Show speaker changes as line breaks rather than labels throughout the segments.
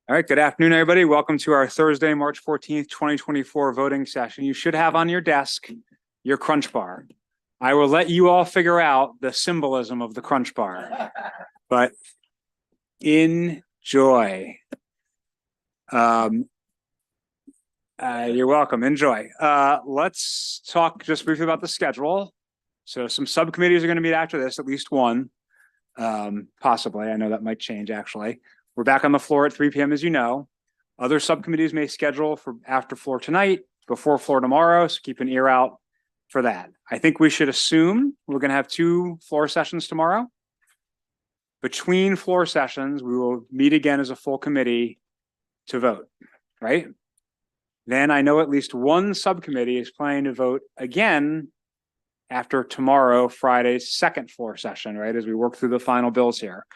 All right, good afternoon, everybody. Welcome to our Thursday, March 14th, 2024 voting session. You should have on your desk your crunch bar. I will let you all figure out the symbolism of the crunch bar, but enjoy. You're welcome. Enjoy. Let's talk just briefly about the schedule. So some subcommittees are going to meet after this, at least one, possibly. I know that might change, actually. We're back on the floor at 3 p.m., as you know. Other subcommittees may schedule for after floor tonight, before floor tomorrow, so keep an ear out for that. I think we should assume we're going to have 2 floor sessions tomorrow. Between floor sessions, we will meet again as a full committee to vote, right? Then I know at least one subcommittee is planning to vote again after tomorrow, Friday's second floor session, right? As we work through the final bills here,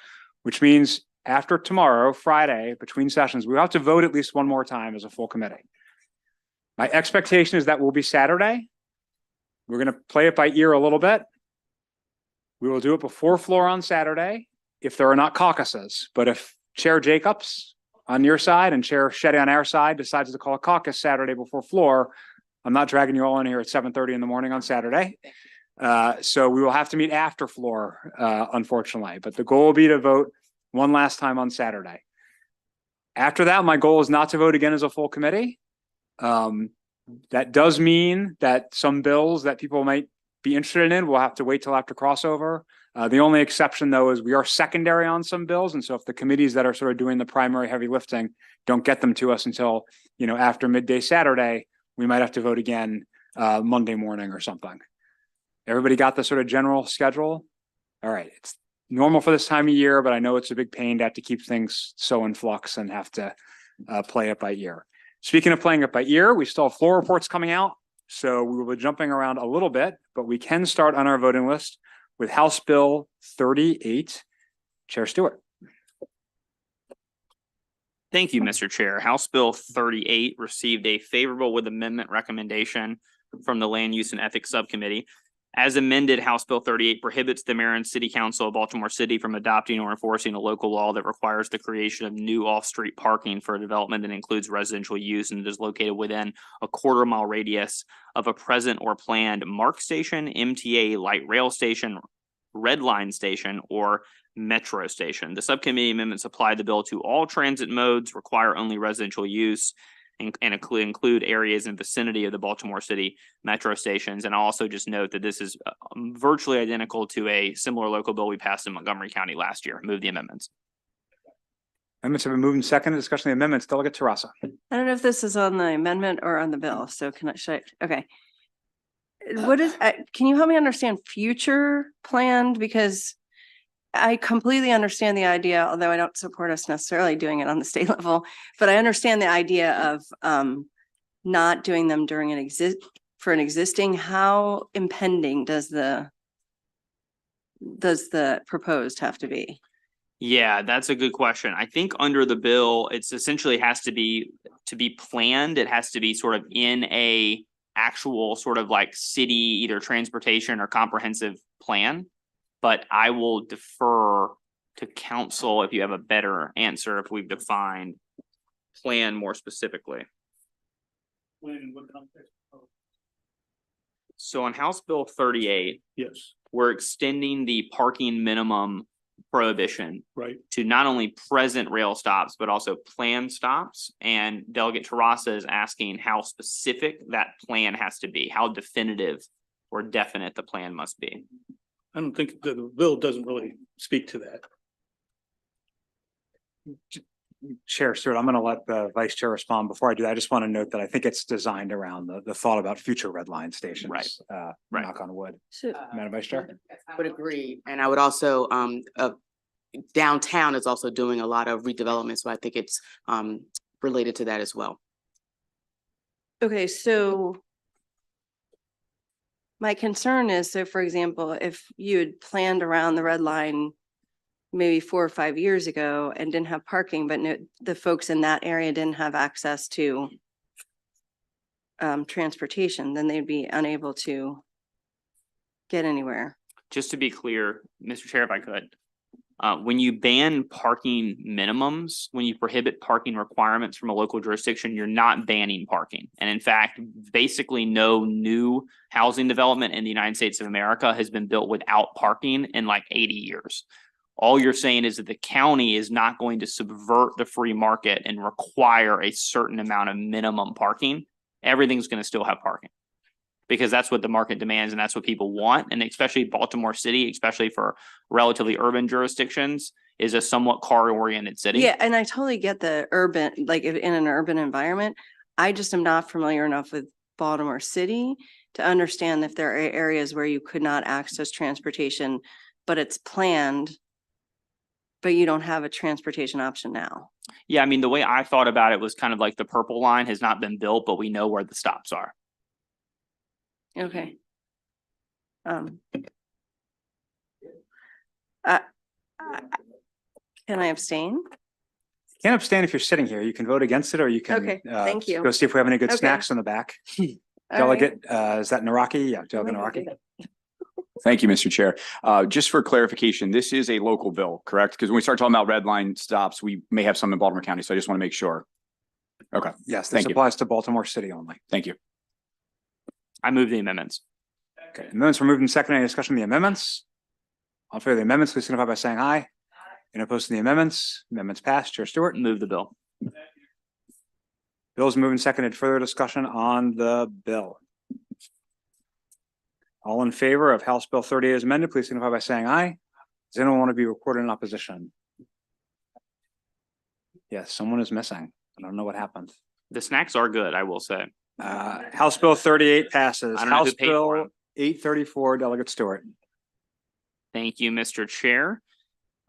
which means after tomorrow, Friday, between sessions, we have to vote at least one more time as a full committee. My expectation is that will be Saturday. We're going to play it by ear a little bit. We will do it before floor on Saturday if there are not caucuses. But if Chair Jacobs on your side and Chair Shetty on our side decides to call a caucus Saturday before floor, I'm not dragging you all in here at 7:30 in the morning on Saturday. So we will have to meet after floor, unfortunately. But the goal will be to vote one last time on Saturday. After that, my goal is not to vote again as a full committee. That does mean that some bills that people might be interested in will have to wait till after crossover. The only exception, though, is we are secondary on some bills. And so if the committees that are sort of doing the primary heavy lifting don't get them to us until, after midday Saturday, we might have to vote again Monday morning or something. Everybody got the sort of general schedule? All right. It's normal for this time of year, but I know it's a big pain to have to keep things so in flux and have to play it by ear. Speaking of playing it by ear, we still have floor reports coming out, so we will be jumping around a little bit, but we can start on our voting list with House Bill 38. Chair Stewart.
Thank you, Mr. Chair. House Bill 38 received a favorable with amendment recommendation from the Land Use and Ethics Subcommittee. As amended, House Bill 38 prohibits the mayor and city council of Baltimore City from adopting or enforcing a local law that requires the creation of new off-street parking for a development that includes residential use and is located within a quarter-mile radius of a present or planned MARC station, MTA light rail station, red line station, or metro station. The subcommittee amendments apply the bill to all transit modes, require only residential use, and include areas in vicinity of the Baltimore City metro stations. And I'll also just note that this is virtually identical to a similar local bill we passed in Montgomery County last year. Move the amendments.
Amendments have been moved and seconded. Discussion of the amendments. Delegate Terrassa.
I don't know if this is on the amendment or on the bill. So okay. What is, can you help me understand future planned? Because I completely understand the idea, although I don't support us necessarily doing it on the state level, but I understand the idea of not doing them during an existing. How impending does the proposed have to be?
Yeah, that's a good question. I think under the bill, it's essentially has to be planned. It has to be sort of in a actual sort of like city, either transportation or comprehensive plan. But I will defer to council if you have a better answer, if we've defined plan more specifically. So on House Bill 38,
yes,
we're extending the parking minimum prohibition to not only present rail stops, but also planned stops. And Delegate Terrassa is asking how specific that plan has to be, how definitive or definite the plan must be.
I don't think the bill doesn't really speak to that.
Chair Stewart, I'm going to let the vice chair respond. Before I do that, I just want to note that I think it's designed around the thought about future red line stations.
Right.
Knock on wood.
So,
Madam Vice Chair.
I would agree. And I would also, downtown is also doing a lot of redevelopment. So I think it's related to that as well.
okay, so my concern is, so for example, if you had planned around the red line maybe 4 or 5 years ago and didn't have parking, but the folks in that area didn't have access to transportation, then they'd be unable to get anywhere.
Just to be clear, Mr. Chair, if I could, When you ban parking minimums, when you prohibit parking requirements from a local jurisdiction, you're not banning parking. And in fact, basically no new housing development in the United States of America has been built without parking in like 80 years. All you're saying is that the county is not going to subvert the free market and require a certain amount of minimum parking. Everything's going to still have parking, because that's what the market demands and that's what people want. And especially Baltimore City, especially for relatively urban jurisdictions, is a somewhat car-oriented city.
Yeah, and I totally get the urban, like if in an urban environment. I just am not familiar enough with Baltimore City to understand if there are areas where you could not access transportation, but it's planned, but you don't have a transportation option now.
Yeah, I mean, the way I thought about it was kind of like the purple line has not been built, but we know where the stops are.
Okay. I- Can I abstain?
Can't abstain if you're sitting here. You can vote against it or you can.
Okay, thank you.
Go see if we have any good
Okay.
snacks in the back.
All right.
Delegate, is that Naraki? Yeah, Delegate Naraki.
Thank you, Mr. Chair. Just for clarification, this is a local bill, correct? Because when we start talking about red line stops, we may have some in Baltimore County, so I just want to make sure. Okay,
Yes, this
Thank you.
applies to Baltimore City only.
thank you.
I move the amendments.
Okay, amendments were moved and seconded. Any discussion on the amendments? All in favor of the amendments, please signify by saying aye. Any opposed to the amendments? Amendments passed. Chair Stewart.
Move the bill.
Bills moved and seconded. Further discussion on the bill. All in favor of House Bill 38 as amended, please signify by saying aye. Does anyone want to be recorded in opposition? Yes, someone is missing. I don't know what happened.
The snacks are good, I will say.
House Bill 38 passes.
I don't know who
House
paid for
Bill
them.
834, Delegate Stewart.
Thank you, Mr. Chair.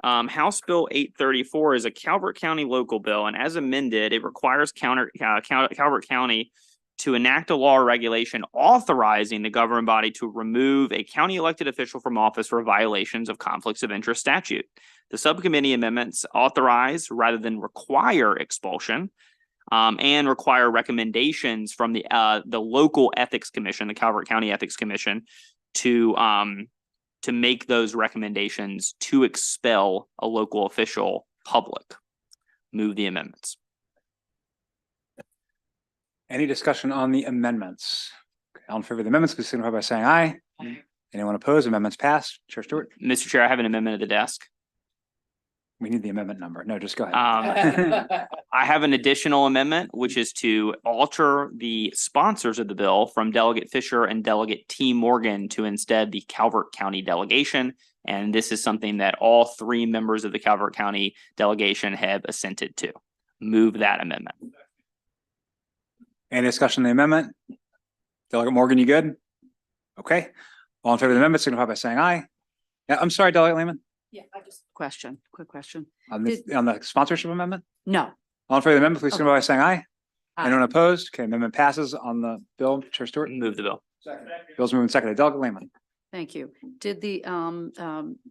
House Bill 834 is a Calvert County local bill, and as amended, it requires Calvert County to enact a law or regulation authorizing the governing body to remove a county elected official from office for violations of conflicts of interest statute. The subcommittee amendments authorize rather than require expulsion, and require recommendations from the local ethics commission, the Calvert County Ethics Commission, to make those recommendations to expel a local official public. Move the amendments.
Any discussion on the amendments? Okay, all in favor of the amendments, please signify by saying aye. Anyone opposed? Amendments passed. Chair Stewart.
Mr. Chair, I have an amendment at the desk.
We need the amendment number. No, just go ahead.
I have an additional amendment, which is to alter the sponsors of the bill from Delegate Fisher and Delegate T. Morgan to instead the Calvert County delegation. And this is something that all three members of the Calvert County delegation have assented to. Move that amendment.
Any discussion on the amendment? Delegate Morgan, you good? Okay. All in favor of the amendment, signify by saying aye. Yeah, I'm sorry, Delegate Lehman,
Yeah, quick question.
on the sponsorship amendment?
No.
All in favor of the amendment, please
Okay.
signify by saying aye.
Aye.
Anyone opposed? Okay, amendment passes on the bill. Chair Stewart.
Move the bill.
Bill's moving seconded. Delegate Lehman.
Thank you. Did the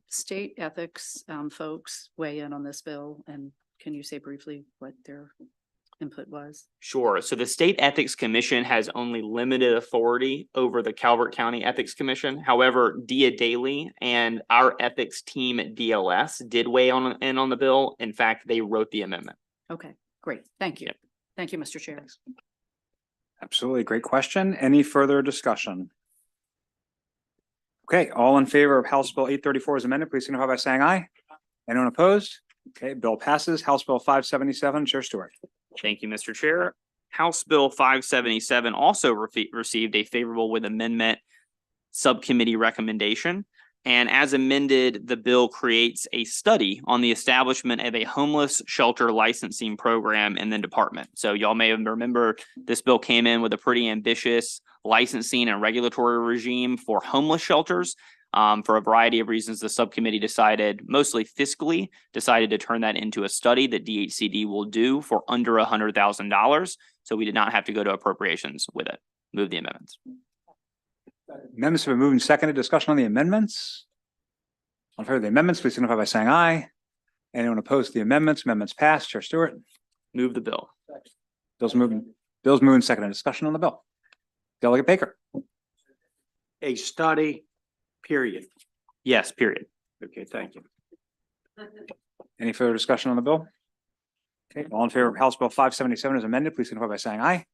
state ethics folks weigh in on this bill? And can you say briefly what their input was?
Sure. So the State Ethics Commission has only limited authority over the Calvert County Ethics Commission. However, Dia Daly and our ethics team at DLS did weigh in on the bill. In fact, they wrote the amendment.
Okay, great. Thank you.
Yep.
Thank you, Mr. Chair.
Absolutely. Great question. Any further discussion? Okay, all in favor of House Bill 834 as amended, please signify by saying aye. Anyone opposed? Okay, bill passes. House Bill 577, Chair Stewart.
Thank you, Mr. Chair. House Bill 577 also received a favorable with amendment subcommittee recommendation. And as amended, the bill creates a study on the establishment of a homeless shelter licensing program in the department. So y'all may remember this bill came in with a pretty ambitious licensing and regulatory regime for homeless shelters. For a variety of reasons, the subcommittee decided, mostly fiscally, decided to turn that into a study that DHCD will do for under $100,000. So we did not have to go to appropriations with it. Move the amendments.
Amendments have been moved and seconded. Discussion on the amendments? All in favor of the amendments, please signify by saying aye. Anyone opposed to the amendments? Amendments passed. Chair Stewart.
Move the bill.
Bill's moving seconded. Discussion on the bill. Delegate Baker.
A study, period.
Yes, period.
Okay, thank you.
Any further discussion on the bill? Okay, all in favor of House Bill 577 as amended, please signify by saying aye.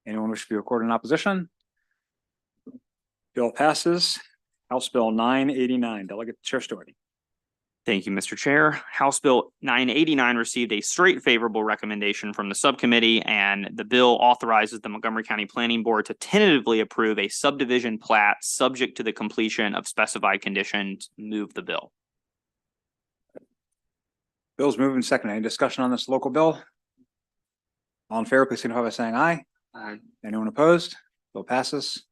Anyone wish to be recorded in opposition? Bill passes. House Bill 989, Delegate Chair Stewart.
Thank you, Mr. Chair. House Bill 989 received a straight favorable recommendation from the subcommittee, and the bill authorizes the Montgomery County Planning Board to tentatively approve a subdivision plat subject to the completion of specified conditions. Move the bill.
Bill's moved and seconded. Any discussion on this local bill? All in favor, please signify by saying aye.
Aye.
Anyone opposed? Bill passes.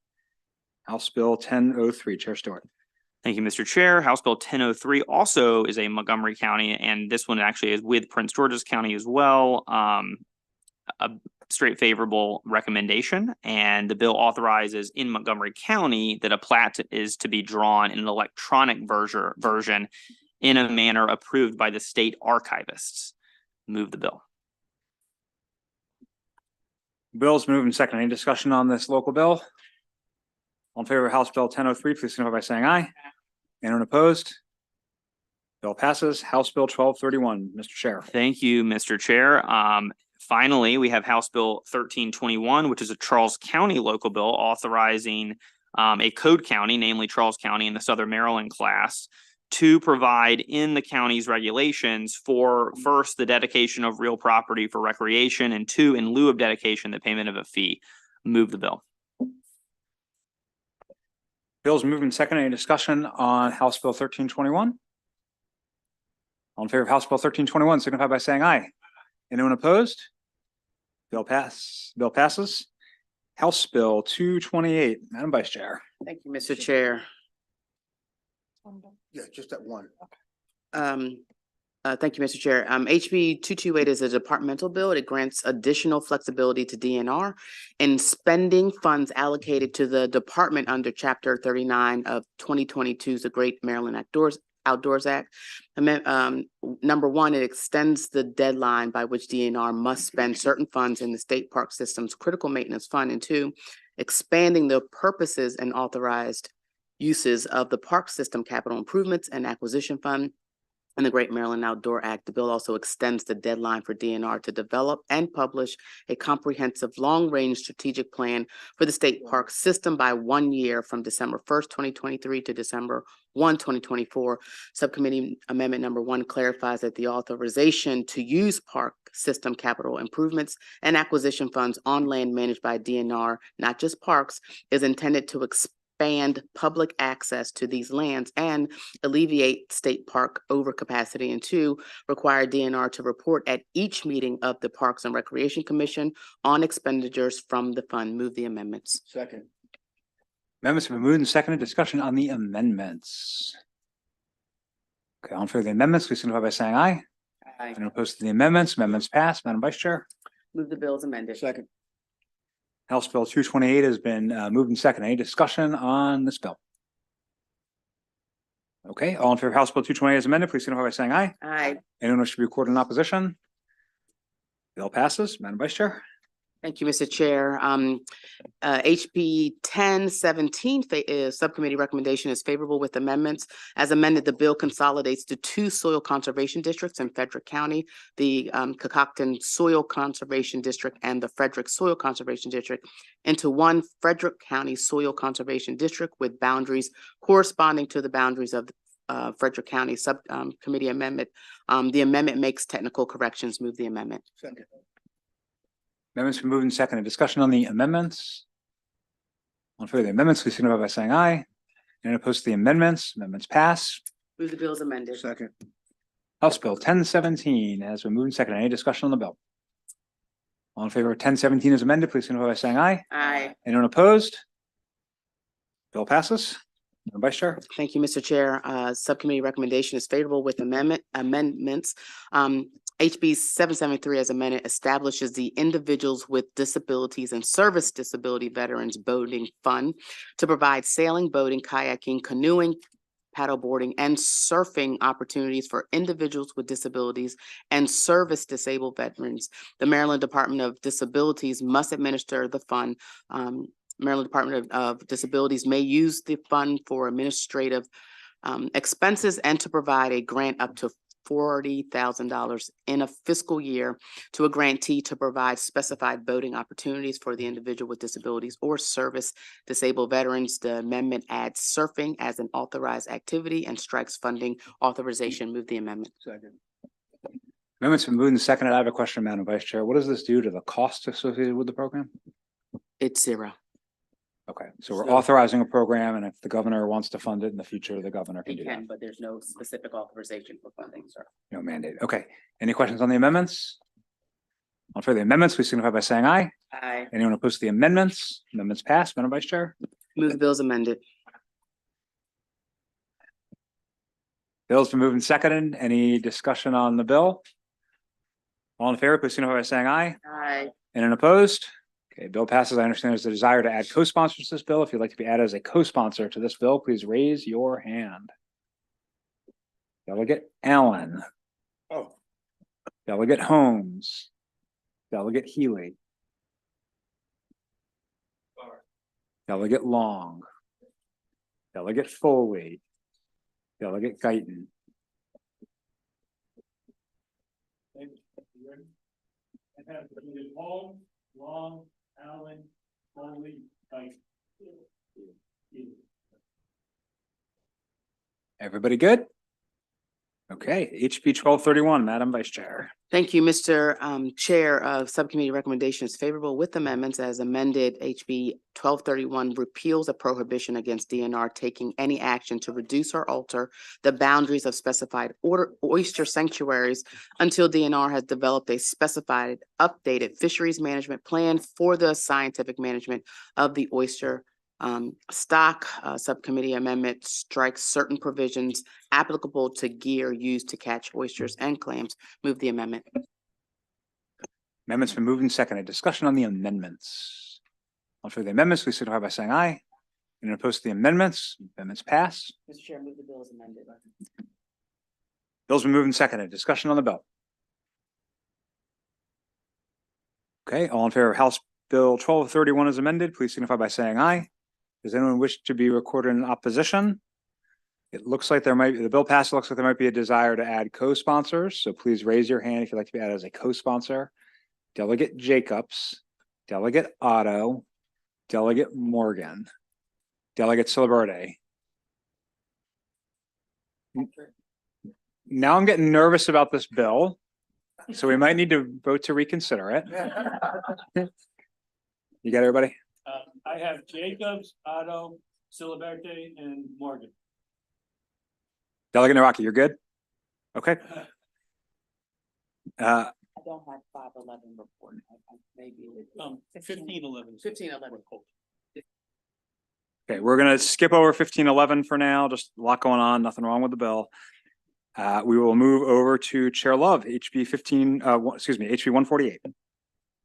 House Bill 1003, Chair Stewart.
Thank you, Mr. Chair. House Bill 1003 also is a Montgomery County, and this one actually is with Prince George's County as well. A straight favorable recommendation, and the bill authorizes in Montgomery County that a plat is to be drawn in an electronic version in a manner approved by the state archivists. Move the bill.
Bill's moved and seconded. Any discussion on this local bill? All in favor of House Bill 1003, please signify by saying aye. Anyone opposed? Bill passes. House Bill 1231, Mr. Chair.
Thank you, Mr. Chair. Finally, we have House Bill 1321, which is a Charles County local bill authorizing a code county, namely Charles County in the Southern Maryland class, to provide in the county's regulations for, first, the dedication of real property for recreation, and two, in lieu of dedication, the payment of a fee. Move the bill.
Bill's moved and seconded. Any discussion on House Bill 1321? All in favor of House Bill 1321, signify by saying aye. Anyone opposed? Bill passes. House Bill 228, Madam Vice Chair.
Thank you, Mr. Chair.
Yeah, just that one.
Thank you, Mr. Chair. HB 228 is a departmental bill. It grants additional flexibility to DNR in spending funds allocated to the department under Chapter 39 of 2022's The Great Maryland Outdoors Act. Number one, it extends the deadline by which DNR must spend certain funds in the state park system's critical maintenance fund. And two, expanding the purposes and authorized uses of the park system capital improvements and acquisition fund and the Great Maryland Outdoor Act. The bill also extends the deadline for DNR to develop and publish a comprehensive long-range strategic plan for the state park system by 1 year from December 1st, 2023 to December 1, 2024. Subcommittee Amendment Number 1 clarifies that the authorization to use park system capital improvements and acquisition funds on land managed by DNR, not just parks, is intended to expand public access to these lands and alleviate state park overcapacity, and two, require DNR to report at each meeting of the Parks and Recreation Commission on expenditures from the fund. Move the amendments.
Second.
Amendments have been moved and seconded. Discussion on the amendments. Okay, all in favor of the amendments, please signify by saying aye.
Aye.
Anyone opposed to the amendments? Amendments passed. Madam Vice Chair.
Move the bill as amended.
Second.
House Bill 228 has been moved and seconded. Any discussion on this bill? Okay, all in favor of House Bill 228 as amended, please signify by saying aye.
Aye.
Anyone wish to be recorded in opposition? Bill passes. Madam Vice Chair.
Thank you, Mr. Chair. HB 1017 subcommittee recommendation is favorable with amendments. As amended, the bill consolidates the two soil conservation districts in Frederick County, the Catoctin Soil Conservation District and the Frederick Soil Conservation District, into one Frederick County Soil Conservation District with boundaries corresponding to the boundaries of Frederick County subcommittee amendment. The amendment makes technical corrections. Move the amendment.
Second.
Amendments been moved and seconded. Discussion on the amendments. All in favor of the amendments, please signify by saying aye. Anyone opposed to the amendments? Amendments pass.
Move the bill as amended.
Second.
House Bill 1017 has been moved and seconded. Any discussion on the bill? All in favor of 1017 as amended, please signify by saying aye.
Aye.
Anyone opposed? Bill passes. Madam Vice Chair.
Thank you, Mr. Chair. Subcommittee recommendation is favorable with amendments. HB 773 as amended establishes the Individuals with Disabilities and Service Disability Veterans Boating Fund to provide sailing, boating, kayaking, canoeing, paddleboarding, and surfing opportunities for individuals with disabilities and service disabled veterans. The Maryland Department of Disabilities must administer the fund. Maryland Department of Disabilities may use the fund for administrative expenses and to provide a grant up to $40,000 in a fiscal year to a grantee to provide specified voting opportunities for the individual with disabilities or service disabled veterans. The amendment adds surfing as an authorized activity and strikes funding authorization. Move the amendment.
Second.
Amendment's been moved and seconded. I have a question, Madam Vice Chair. What does this do to the cost associated with the program?
It's zero.
Okay, so we're
So-
authorizing a program, and if the governor wants to fund it in the future, the governor can do that.
But there's no specific authorization for funding, sir.
No mandate. Okay. Any questions on the amendments? On for the amendments, please signify by saying aye.
Aye.
Anyone opposed to the amendments? Amendments passed. Madam Vice Chair.
Move the bills amended.
Bill's been moved and seconded. Any discussion on the bill? All in favor, please signify by saying aye.
Aye.
Anyone opposed? Okay, bill passes. I understand there's a desire to add co-sponsors to this bill. If you'd like to be added as a co-sponsor to this bill, please raise your hand. Delegate Allen.
Oh.
Delegate Holmes. Delegate Healy. Delegate Long. Delegate Foley. Delegate Guyton.
I have Holmes, Long, Allen, Foley, Dyke.
Everybody good? Okay, HB 1231, Madam Vice Chair.
Thank you, Mr. Chair of Subcommittee Recommendations favorable with amendments as amended. HB 1231 repeals a prohibition against DNR taking any action to reduce or alter the boundaries of specified oyster sanctuaries until DNR has developed a specified updated fisheries management plan for the scientific management of the oyster stock. Subcommittee amendment strikes certain provisions applicable to gear used to catch oysters and clams. Move the amendment.
Amendment's been moved and seconded. Discussion on the amendments. On for the amendments, please signify by saying aye. Anyone opposed to the amendments? Amendments pass.
Mr. Chair, move the bill as amended.
Bill's been moved and seconded. Discussion on the bill. Okay, all in favor of House Bill 1231 as amended, please signify by saying aye. Does anyone wish to be recorded in opposition? It looks like the bill passed. Looks like there might be a desire to add co-sponsors. So please raise your hand if you'd like to be added as a co-sponsor. Delegate Jacobs, Delegate Otto, Delegate Morgan, Delegate Silverde. Now I'm getting nervous about this bill, so we might need to vote to reconsider it. You got everybody?
I have Jacobs, Otto, Silverde, and Morgan.
Delegate Naraki, you're good? Okay.
I don't have 511 report. Maybe.
1511.
1511.
Okay, we're gonna skip over 1511 for now. Just a lot going on, nothing wrong with the bill. We will move over to Chair Love, HB 148.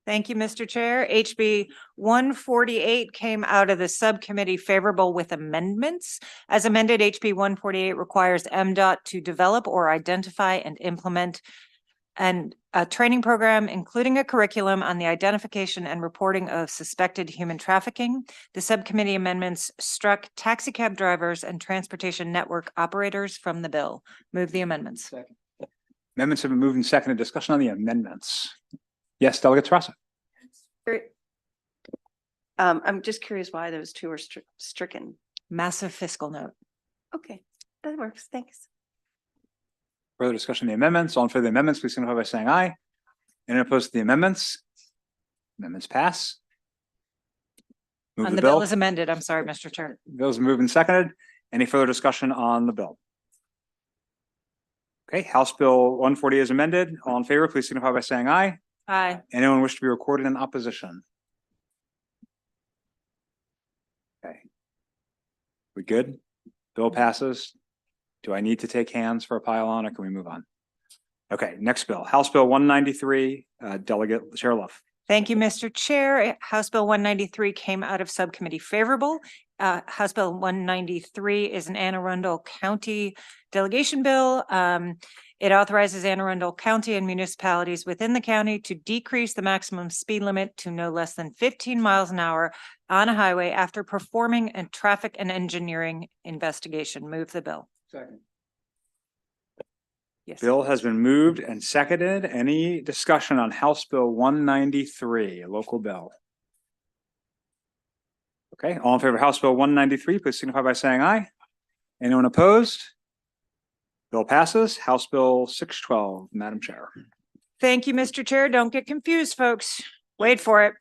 Thank you, Mr. Chair. HB 148 came out of the subcommittee favorable with amendments. As amended, HB 148 requires MDOT to develop or identify and implement a training program, including a curriculum on the identification and reporting of suspected human trafficking. The subcommittee amendments struck taxi cab drivers and transportation network operators from the bill. Move the amendments.
Amendments have been moved and seconded. Discussion on the amendments. Yes, Delegate Terrassa.
I'm just curious why those two are stricken.
Massive fiscal note.
Okay, that works. Thanks.
Further discussion on the amendments. All in favor of the amendments, please signify by saying aye. Anyone opposed to the amendments? Amendments pass. Move
On the bill as amended. I'm sorry, Mr. Chair.
Bill's moved and seconded. Any further discussion on the bill? Okay, House Bill 140 is amended. All in favor, please signify by saying aye.
Aye.
Anyone wish to be recorded in opposition? Okay. We good? Bill passes. Do I need to take hands for a pile on or can we move on? Okay, next bill, House Bill 193, Delegate Chair Love.
Thank you, Mr. Chair. House Bill 193 came out of subcommittee favorable. House Bill 193 is an Anne Arundel County delegation bill. It authorizes Anne Arundel County and municipalities within the county to decrease the maximum speed limit to no less than 15 miles an hour on a highway after performing a traffic and engineering investigation. Move the bill.
Second.
Yes.
Bill has been moved and seconded. Any discussion on House Bill 193, a local bill? Okay, all in favor of House Bill 193, please signify by saying aye. Anyone opposed? Bill passes. House Bill 612, Madam Chair.
Thank you, Mr. Chair. Don't get confused, folks. Wait for it.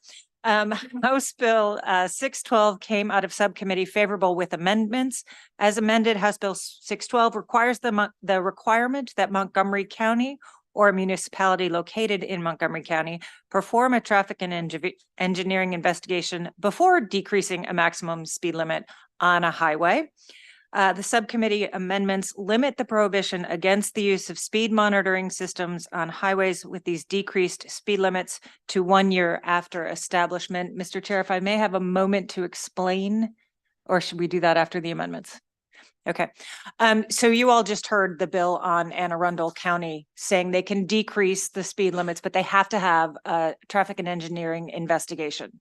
House Bill 612 came out of subcommittee favorable with amendments. As amended, House Bill 612 requires the requirement that Montgomery County or a municipality located in Montgomery County perform a traffic and engineering investigation before decreasing a maximum speed limit on a highway. The subcommittee amendments limit the prohibition against the use of speed monitoring systems on highways with these decreased speed limits to 1 year after establishment. Mr. Chair, if I may have a moment to explain, or should we do that after the amendments? Okay, so you all just heard the bill on Anne Arundel County saying they can decrease the speed limits, but they have to have a traffic and engineering investigation.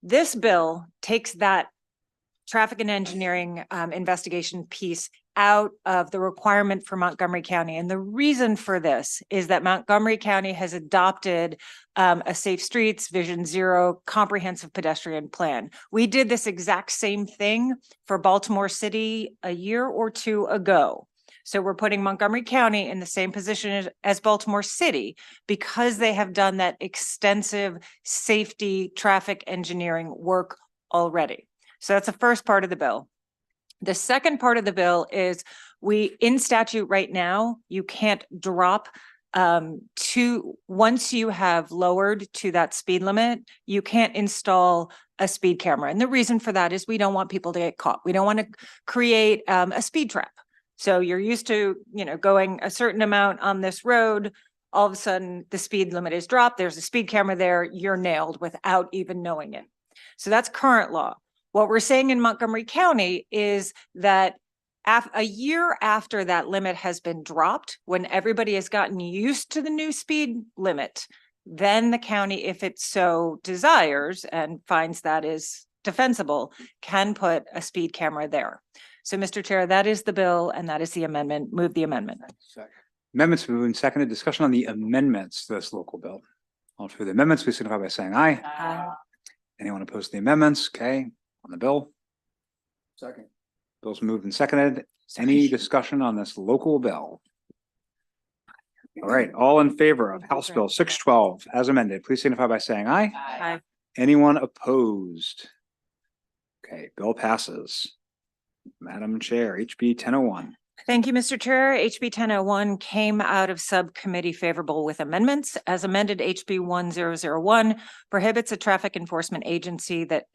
This bill takes that traffic and engineering investigation piece out of the requirement for Montgomery County. And the reason for this is that Montgomery County has adopted a Safe Streets Vision Zero comprehensive pedestrian plan. We did this exact same thing for Baltimore City a year or two ago. So we're putting Montgomery County in the same position as Baltimore City because they have done that extensive safety traffic engineering work already. So that's the first part of the bill. The second part of the bill is in statute right now, you can't drop once you have lowered to that speed limit, you can't install a speed camera. And the reason for that is we don't want people to get caught. We don't want to create a speed trap. So you're used to, going a certain amount on this road. All of a sudden the speed limit is dropped. There's a speed camera there. You're nailed without even knowing it. So that's current law. What we're saying in Montgomery County is that a year after that limit has been dropped, when everybody has gotten used to the new speed limit, then the county, if it so desires and finds that is defensible, can put a speed camera there. So, Mr. Chair, that is the bill and that is the amendment. Move the amendment.
Amendments moved and seconded. Discussion on the amendments to this local bill. All for the amendments, please signify by saying aye.
Aye.
Anyone opposed to the amendments? Okay, on the bill. Second. Bill's moved and seconded. Any discussion on this local bill? All right, all in favor of House Bill 612 as amended, please signify by saying aye.
Aye.
Anyone opposed? Okay, bill passes. Madam Chair, HB 1001.
Thank you, Mr. Chair. HB 1001 came out of subcommittee favorable with amendments. As amended, HB 1001 prohibits a traffic enforcement agency that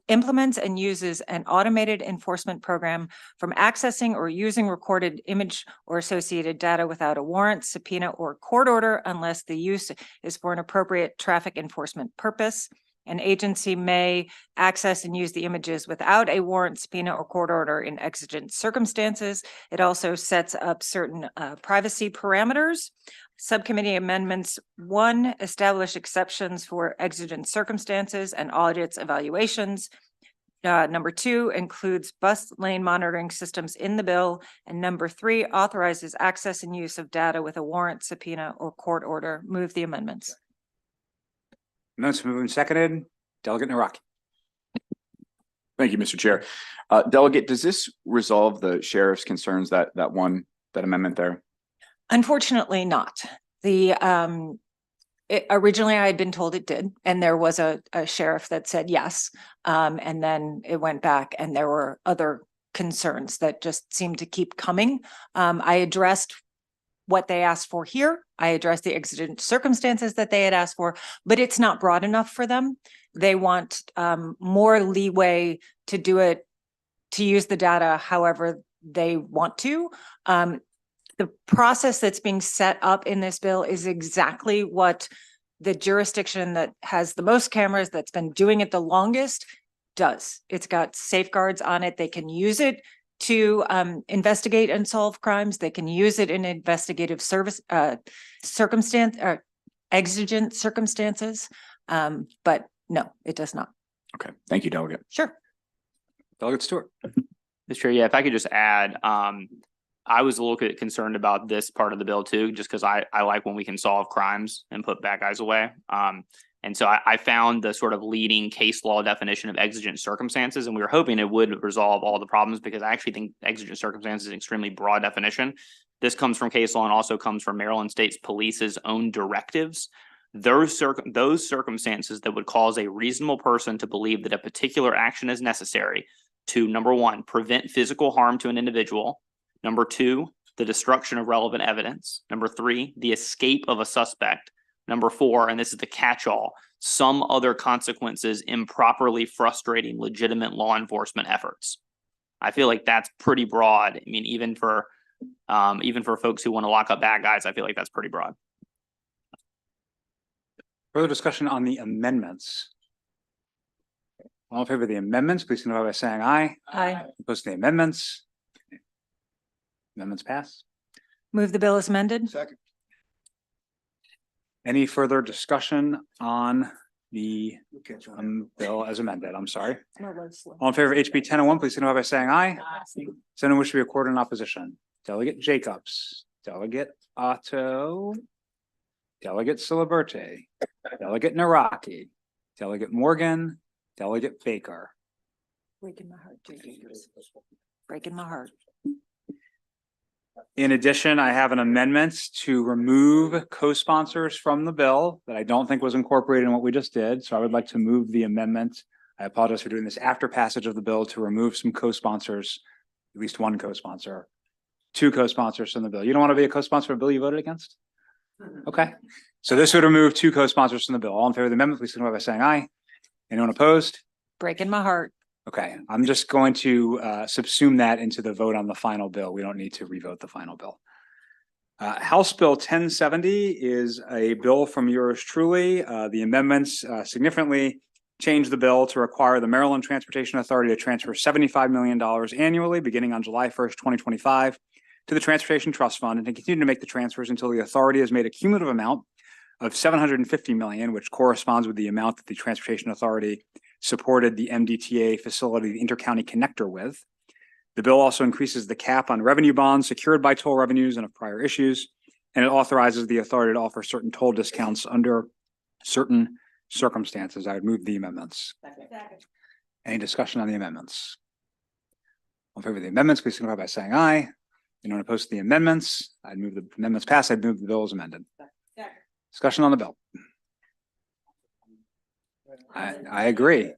implements and uses an automated enforcement program from accessing or using recorded image or associated data without a warrant, subpoena, or court order unless the use is for an appropriate traffic enforcement purpose. An agency may access and use the images without a warrant, subpoena, or court order in exigent circumstances. It also sets up certain privacy parameters. Subcommittee amendments 1, establish exceptions for exigent circumstances and audits evaluations. Number 2 includes bus lane monitoring systems in the bill. And number 3 authorizes access and use of data with a warrant, subpoena, or court order. Move the amendments.
Amendments moved and seconded. Delegate Naraki.
Thank you, Mr. Chair. Delegate, does this resolve the sheriff's concerns, that amendment there?
Unfortunately not. Originally I had been told it did, and there was a sheriff that said yes. And then it went back and there were other concerns that just seemed to keep coming. I addressed what they asked for here. I addressed the exigent circumstances that they had asked for, but it's not broad enough for them. They want more leeway to do it, to use the data however they want to. The process that's being set up in this bill is exactly what the jurisdiction that has the most cameras, that's been doing it the longest, does. It's got safeguards on it. They can use it to investigate and solve crimes. They can use it in investigative circumstance or exigent circumstances. But no, it does not.
Okay, thank you, Delegate.
Sure.
Delegate Stewart.
Mr. Chair, yeah, if I could just add, I was a little bit concerned about this part of the bill too, just because I like when we can solve crimes and put bad guys away. And so I found the sort of leading case law definition of exigent circumstances, and we were hoping it would resolve all the problems because I actually think exigent circumstances is an extremely broad definition. This comes from case law and also comes from Maryland State's Police's own directives. Those circumstances that would cause a reasonable person to believe that a particular action is necessary to, number one, prevent physical harm to an individual. Number two, the destruction of relevant evidence. Number three, the escape of a suspect. Number four, and this is the catch-all, some other consequences improperly frustrating legitimate law enforcement efforts. I feel like that's pretty broad. I mean, even for folks who want to lock up bad guys, I feel like that's pretty broad.
Further discussion on the amendments. All in favor of the amendments, please signify by saying aye.
Aye.
Opposed to the amendments? Amendments pass.
Move the bill as amended.
Second.
Any further discussion on the bill as amended? I'm sorry. All in favor of HB 1001, please signify by saying aye. Does anyone wish to be recorded in opposition? Delegate Jacobs, Delegate Otto, Delegate Silaberte, Delegate Naraki, Delegate Morgan, Delegate Baker.
Breaking my heart, breaking my heart.
In addition, I have an amendment to remove co-sponsors from the bill that I don't think was incorporated in what we just did. So I would like to move the amendment. I apologize for doing this after passage of the bill to remove some co-sponsors, at least one co-sponsor, two co-sponsors from the bill. You don't want to be a co-sponsor of a bill you voted against? Okay. So this would remove two co-sponsors from the bill. All in favor of the amendment, please signify by saying aye. Anyone opposed?
Breaking my heart.
Okay, I'm just going to subsume that into the vote on the final bill. We don't need to revote the final bill. House Bill 1070 is a bill from yours truly. The amendments significantly change the bill to require the Maryland Transportation Authority to transfer $75 million annually beginning on July 1st, 2025 to the Transportation Trust Fund and to continue to make the transfers until the authority has made a cumulative amount of $750 million, which corresponds with the amount that the Transportation Authority supported the MDTA facility, the Intercounty Connector with. The bill also increases the cap on revenue bonds secured by toll revenues and of prior issues, and it authorizes the authority to offer certain toll discounts under certain circumstances. I would move the amendments. Any discussion on the amendments? All in favor of the amendments, please signify by saying aye. Anyone opposed to the amendments? I'd move the amendments pass. I'd move the bill as amended. Discussion on the bill. I agree.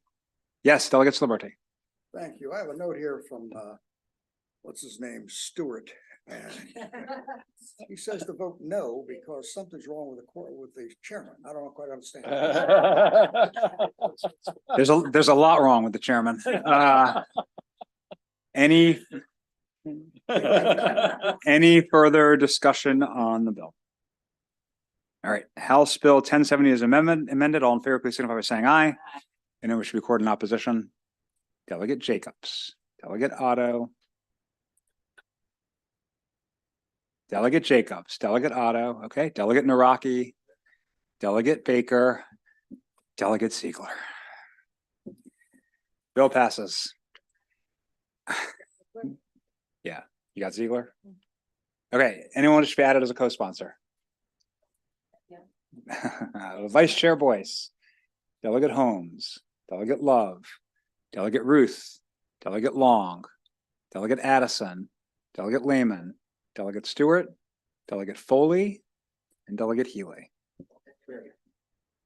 Yes, Delegate Silaberte.
Thank you. I have a note here from, what's his name, Stewart. And he says to vote no because something's wrong with the chairman. I don't quite understand.
There's a lot wrong with the chairman. Any further discussion on the bill? All right, House Bill 1070 is amended. All in favor, please signify by saying aye. Anyone wish to be recorded in opposition? Delegate Jacobs, Delegate Otto, Delegate Jacobs, Delegate Otto, okay, Delegate Naraki, Delegate Baker, Delegate Ziegler. Bill passes. Yeah, you got Ziegler? Okay, anyone wish to be added as a co-sponsor? Vice Chair Boyce, Delegate Holmes, Delegate Love, Delegate Ruth, Delegate Long, Delegate Addison, Delegate Lehman, Delegate Stewart, Delegate Foley, and Delegate Healy,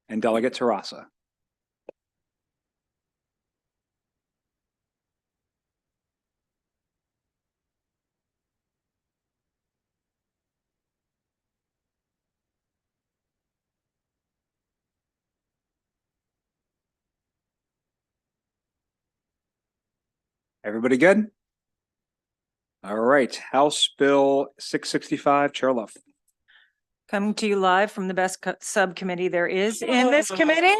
and Delegate Terrassa. Everybody good? All right, House Bill 665, Chair Love.
Coming to you live from the best subcommittee there is in this committee.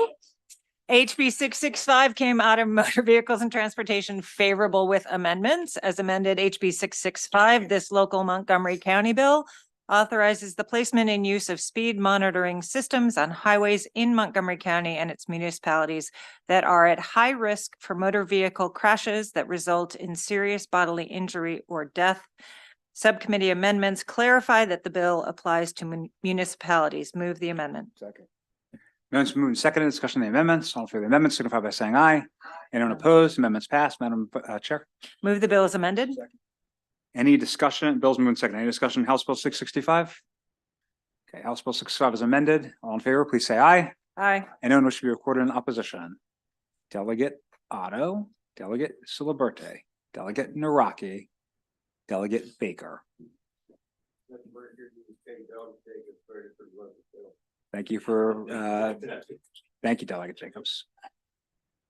HB 665 came out of Motor Vehicles and Transportation favorable with amendments. As amended, HB 665, this local Montgomery County bill authorizes the placement and use of speed monitoring systems on highways in Montgomery County and its municipalities that are at high risk for motor vehicle crashes that result in serious bodily injury or death. Subcommittee amendments clarify that the bill applies to municipalities. Move the amendment.
Second.
Amendments moved and seconded. Discussion on the amendments. All in favor of the amendments signify by saying aye. Anyone opposed? Amendments passed. Madam Chair.
Move the bill as amended.
Any discussion? Bills moved and seconded. Any discussion? on House Bill 665? Okay, House Bill 665 is amended. All in favor, please say aye.
Aye.
Anyone wish to be recorded in opposition? Delegate Otto, Delegate Silaberte, Delegate Naraki, Delegate Baker. Thank you for, thank you, Delegate Jacobs.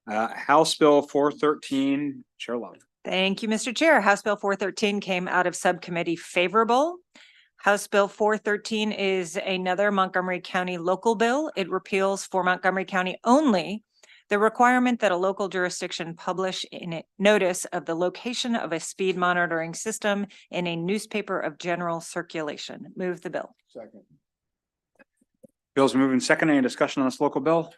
House Bill 413, Chair Love.
Thank you, Mr. Chair. House Bill 413 came out of subcommittee favorable. House Bill 413 is another Montgomery County local bill. It repeals for Montgomery County only the requirement that a local jurisdiction publish in a notice of the location of a speed monitoring system in a newspaper of general circulation. Move the bill.
Second.
Bills moving second. Any discussion on this local bill?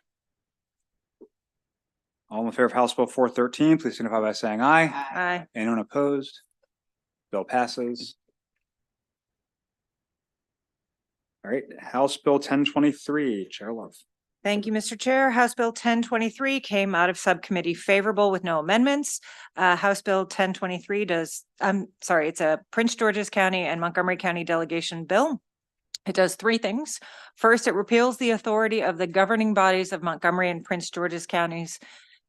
All in favor of House Bill 413, please signify by saying aye.
Aye.
Anyone opposed? Bill passes. All right, House Bill 1023, Chair Love.
Thank you, Mr. Chair. House Bill 1023 came out of subcommittee favorable with no amendments. House Bill 1023 it's a Prince George's County and Montgomery County delegation bill. It does three things. First, it repeals the authority of the governing bodies of Montgomery and Prince George's counties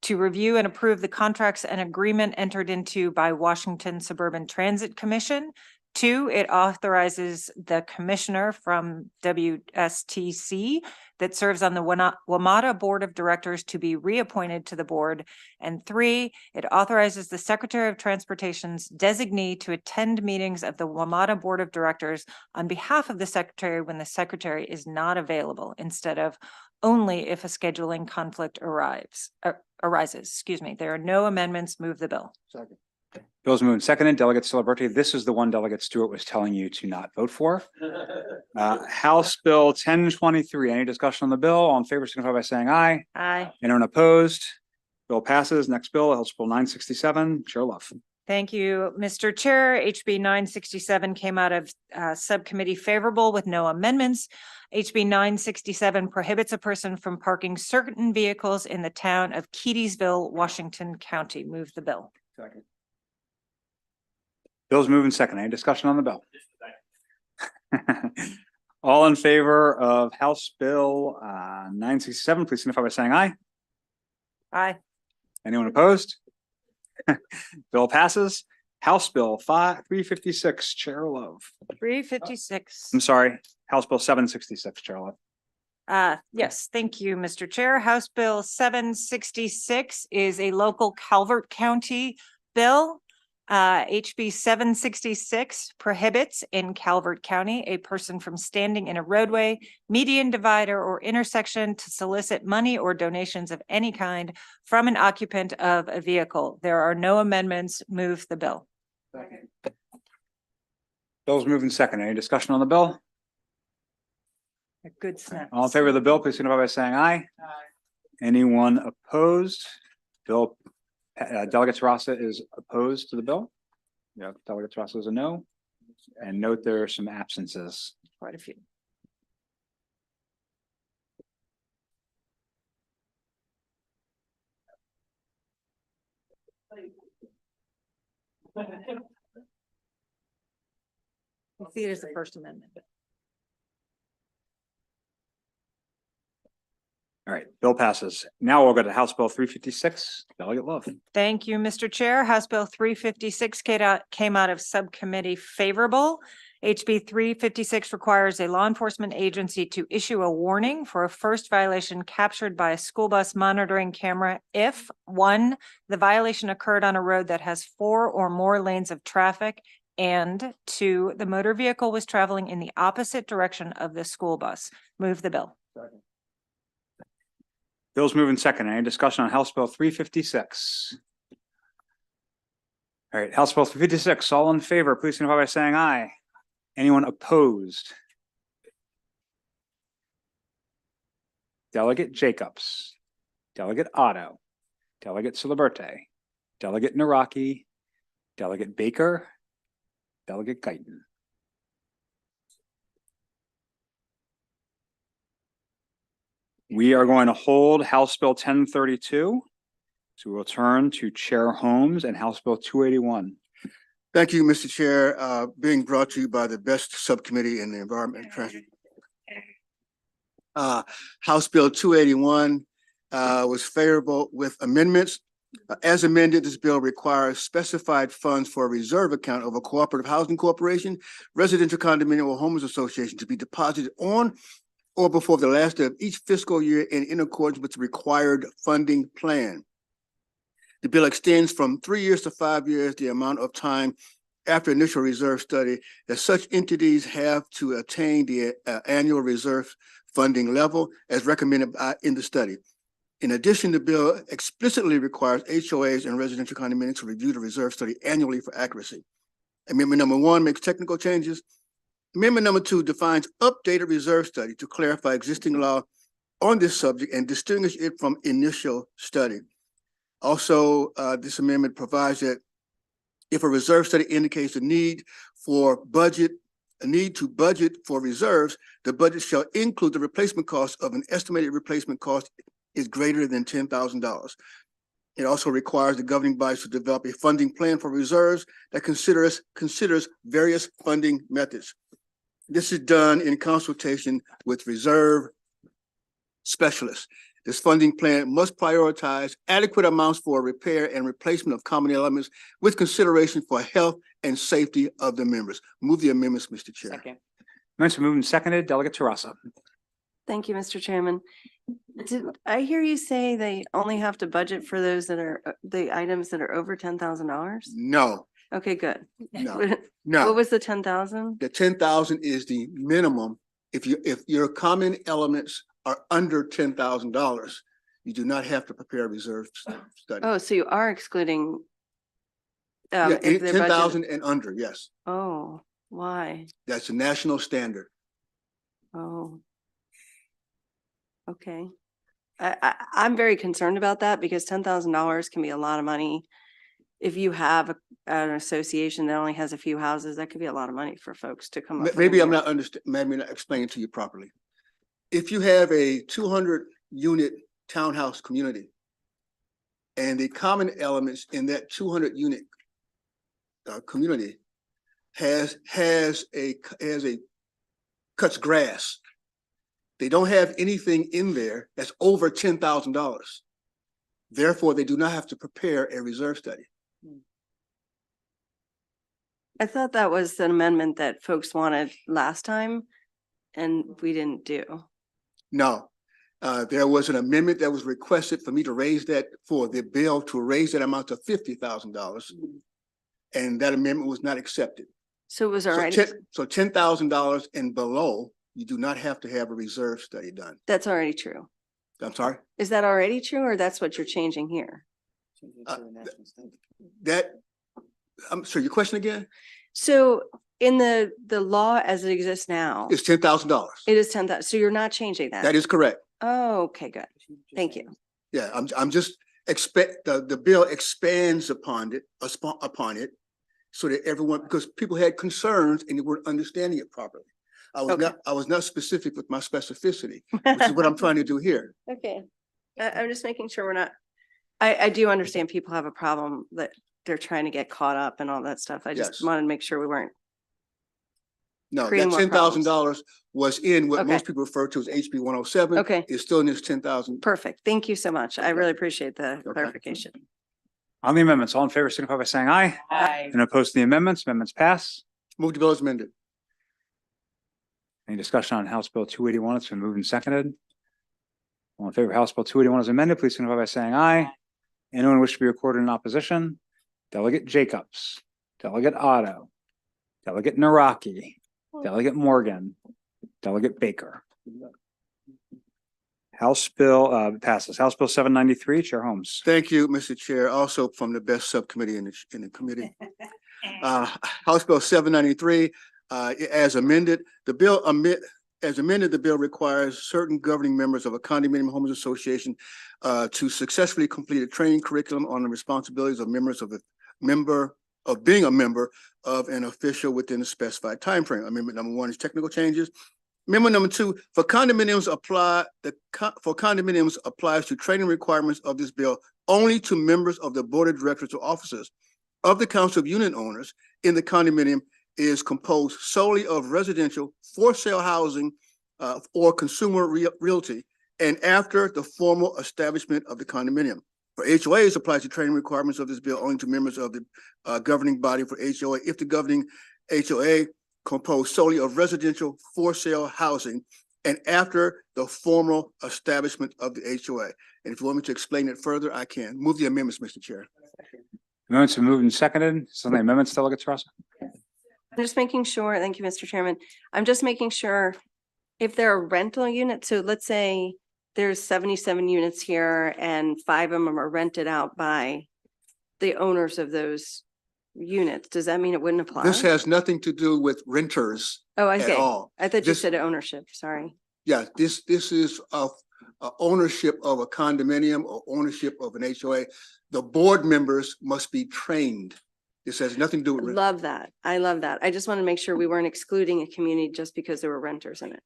to review and approve the contracts and agreement entered into by Washington Suburban Transit Commission. Two, it authorizes the commissioner from WSTC that serves on the WMATA Board of Directors to be reappointed to the board. And three, it authorizes the Secretary of Transportation's designee to attend meetings of the WMATA Board of Directors on behalf of the secretary when the secretary is not available, instead of only if a scheduling conflict arises. Excuse me. There are no amendments. Move the bill.
Second.
Bills moved and seconded. Delegate Celebrity, this is the one Delegate Stewart was telling you to not vote for. House Bill 1023, any discussion on the bill? All in favor, signify by saying aye.
Aye.
Anyone opposed? Bill passes. Next bill, House Bill 967, Chair Love.
Thank you, Mr. Chair. HB 967 came out of subcommittee favorable with no amendments. HB 967 prohibits a person from parking certain vehicles in the town of Keedysville, Washington County. Move the bill.
Second.
Bills moving second. Any discussion on the bill? All in favor of House Bill 967, please signify by saying aye.
Aye.
Anyone opposed? Bill passes. House Bill 356, Chair Love.
356.
I'm sorry, House Bill 766, Chair Love.
Yes, thank you, Mr. Chair. House Bill 766 is a local Calvert County bill. HB 766 prohibits in Calvert County a person from standing in a roadway, median divider, or intersection to solicit money or donations of any kind from an occupant of a vehicle. There are no amendments. Move the bill.
Second.
Bill's moving second. Any discussion on the bill?
A good snap.
All in favor of the bill, please signify by saying aye. Anyone opposed? Bill, Delegate Terrassa is opposed to the bill. Yeah, Delegate Terrassa is a no. And note there are some absences.
Quite a few. You see it as the First Amendment.
All right, bill passes. Now we'll go to House Bill 356, Delegate Love.
Thank you, Mr. Chair. House Bill 356 came out of subcommittee favorable. HB 356 requires a law enforcement agency to issue a warning for a first violation captured by a school bus monitoring camera if, one, the violation occurred on a road that has 4 or more lanes of traffic, and two, the motor vehicle was traveling in the opposite direction of the school bus. Move the bill.
Second.
Bill's moving second. Any discussion on House Bill 356? All right, House Bill 356, all in favor, please signify by saying aye. Anyone opposed? Delegate Jacobs, Delegate Otto, Delegate Silaberte, Delegate Naraki, Delegate Baker, Delegate Guyton. We are going to hold House Bill 1032. So we will turn to Chair Holmes and House Bill 281.
Thank you, Mr. Chair, being brought to you by the best subcommittee in the Environment and Transit. House Bill 281 was favorable with amendments. As amended, this bill requires specified funds for a reserve account of a cooperative housing corporation, residential condominium, or homeowners association to be deposited on or before the last day of each fiscal year in accordance with the required funding plan. The bill extends from 3 years to 5 years the amount of time after initial reserve study that such entities have to attain the annual reserve funding level as recommended in the study. In addition, the bill explicitly requires HOAs and residential condominiums to review the reserve study annually for accuracy. Amendment number 1 makes technical changes. Amendment number 2 defines updated reserve study to clarify existing law on this subject and distinguish it from initial study. Also, this amendment provides that if a reserve study indicates a need to budget for reserves, the budget shall include the replacement cost of an estimated replacement cost is greater than $10,000. It also requires the governing bodies to develop a funding plan for reserves that considers various funding methods. This is done in consultation with reserve specialists. This funding plan must prioritize adequate amounts for repair and replacement of common elements with consideration for health and safety of the members. Move the amendments, Mr. Chair.
Second.
Amendments been moved and seconded. Delegate Terrassa.
Thank you, Mr. Chairman. Did I hear you say they only have to budget for those that are the items that are over $10,000?
No,
Okay, good.
no,
What
no.
was the 10,000?
The 10,000 is the minimum. If your common elements are under $10,000, you do not have to prepare a reserve study.
Oh, so you are excluding.
Yeah,
if they're budgeted-
10,000 and under, yes.
Oh, why?
That's a national standard.
Oh. Okay. I'm very concerned about that because $10,000 can be a lot of money. If you have an association that only has a few houses, that could be a lot of money for folks to come up. with a
Maybe I'm
year.
not maybe not explaining to you properly. If you have a 200-unit townhouse community and the common elements in that 200-unit community cuts grass, they don't have anything in there that's over $10,000. Therefore, they do not have to prepare a reserve study.
I thought that was an amendment that folks wanted last time and we didn't do.
No, there was an amendment that was requested for me to raise that for the bill to raise that amount to $50,000. And that amendment was not accepted.
So it was
So
already,
so $10,000 and below, you do not have to have a reserve study done.
that's already true.
I'm sorry,
Is that already true or that's what you're changing here?
I'm sorry, your question again?
So in the law as it exists now,
It's $10,000.
it is 10,000. So you're not changing that?
That is correct.
Oh, okay, good. Thank you.
Yeah, I'm just the bill expands upon it so that everyone, because people had concerns and they weren't understanding it properly.
Okay.
I was not specific with my specificity, which is what I'm trying to do here.
Okay. I'm just making sure we're not, I do understand people have a problem that they're trying to get caught up and all that stuff. I just
Yes.
wanted to make sure we weren't.
No, that
Creating more
$10,000 was in what
Okay.
most people refer to as HB 107.
Okay.
It's still in this 10,000.
Perfect. Thank you so much. I
Okay.
really appreciate the
Okay.
clarification.
On the amendments, all in favor, signify by saying aye.
Aye.
And opposed to the amendments, amendments pass.
Move the bill as amended.
Any discussion on House Bill 281? It's been moved and seconded. All in favor of House Bill 281 as amended, please signify by saying aye. Anyone wish to be recorded in opposition? Delegate Jacobs, Delegate Otto, Delegate Naraki, Delegate Morgan, Delegate Baker. House Bill passes. House Bill 793, Chair Holmes.
Thank you, Mr. Chair, also from the best subcommittee in the committee. House Bill 793, as amended, the bill requires certain governing members of a condominium homeowners association to successfully complete a training curriculum on the responsibilities of members of being a member of an official within a specified timeframe. Amendment number 1 is technical changes. Amendment number 2, for condominiums applies to training requirements of this bill only to members of the board of directors or officers of the council of unit owners in the condominium is composed solely of residential for sale housing or consumer realty, and after the formal establishment of the condominium. For HOAs, applies to training requirements of this bill only to members of the governing body for HOA if the governing HOA composed solely of residential for sale housing and after the formal establishment of the HOA. And if you want me to explain it further, I can. Move the amendments, Mr. Chair.
Amendments have moved and seconded. So the amendments, Delegate Tarassa?
I'm just making sure, thank you, Mr. Chairman. I'm just making sure if there are rental units, so let's say there's 77 units here and 5 of them are rented out by the owners of those units. Does that mean it wouldn't apply?
This has nothing to do with renters
Oh,
at
okay.
all.
I thought you
This-
said ownership, sorry.
Yeah, this is of ownership of a condominium or ownership of an HOA. The board members must be trained. This has nothing to do with. rent-
Love that. I love that. I just want to make sure we weren't excluding a community just because there were renters in it.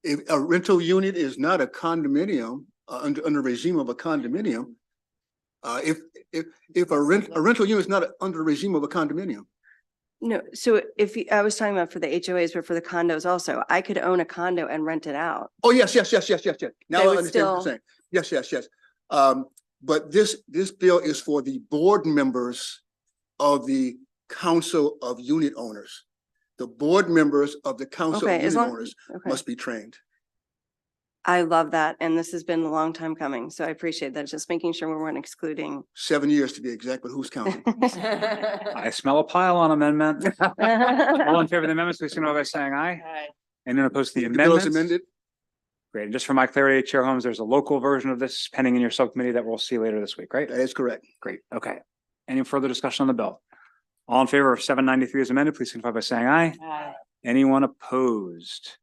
If a rental unit is not a condominium, under regime of a condominium, if a rental unit is not under regime of a condominium.
No, so I was talking about for the HOAs, but for the condos also, I could own a condo and rent it out.
Oh, yes. Now
They
I
would
understand what
still-
you're saying. Yes. But this bill is for the board members of the council of unit owners. The board members of the council of
Okay, as
unit
long,
owners
okay.
must be trained.
I love that. And this has been a long time coming. So I appreciate that. Just making sure we weren't excluding.
7 years to be exact, but who's counting?
I smell a pile on amendment. All in favor of the amendments, please signify by saying aye. Anyone opposed to the
The bill is
amendments?
amended.
Great. And just for my clarity, Chair Holmes, there's a local version of this pending in your subcommittee that we'll see later this week, right?
That is correct.
Great. Okay. Any further discussion on the bill? All in favor of 793 as amended, please signify by saying aye.
Aye.
Anyone opposed?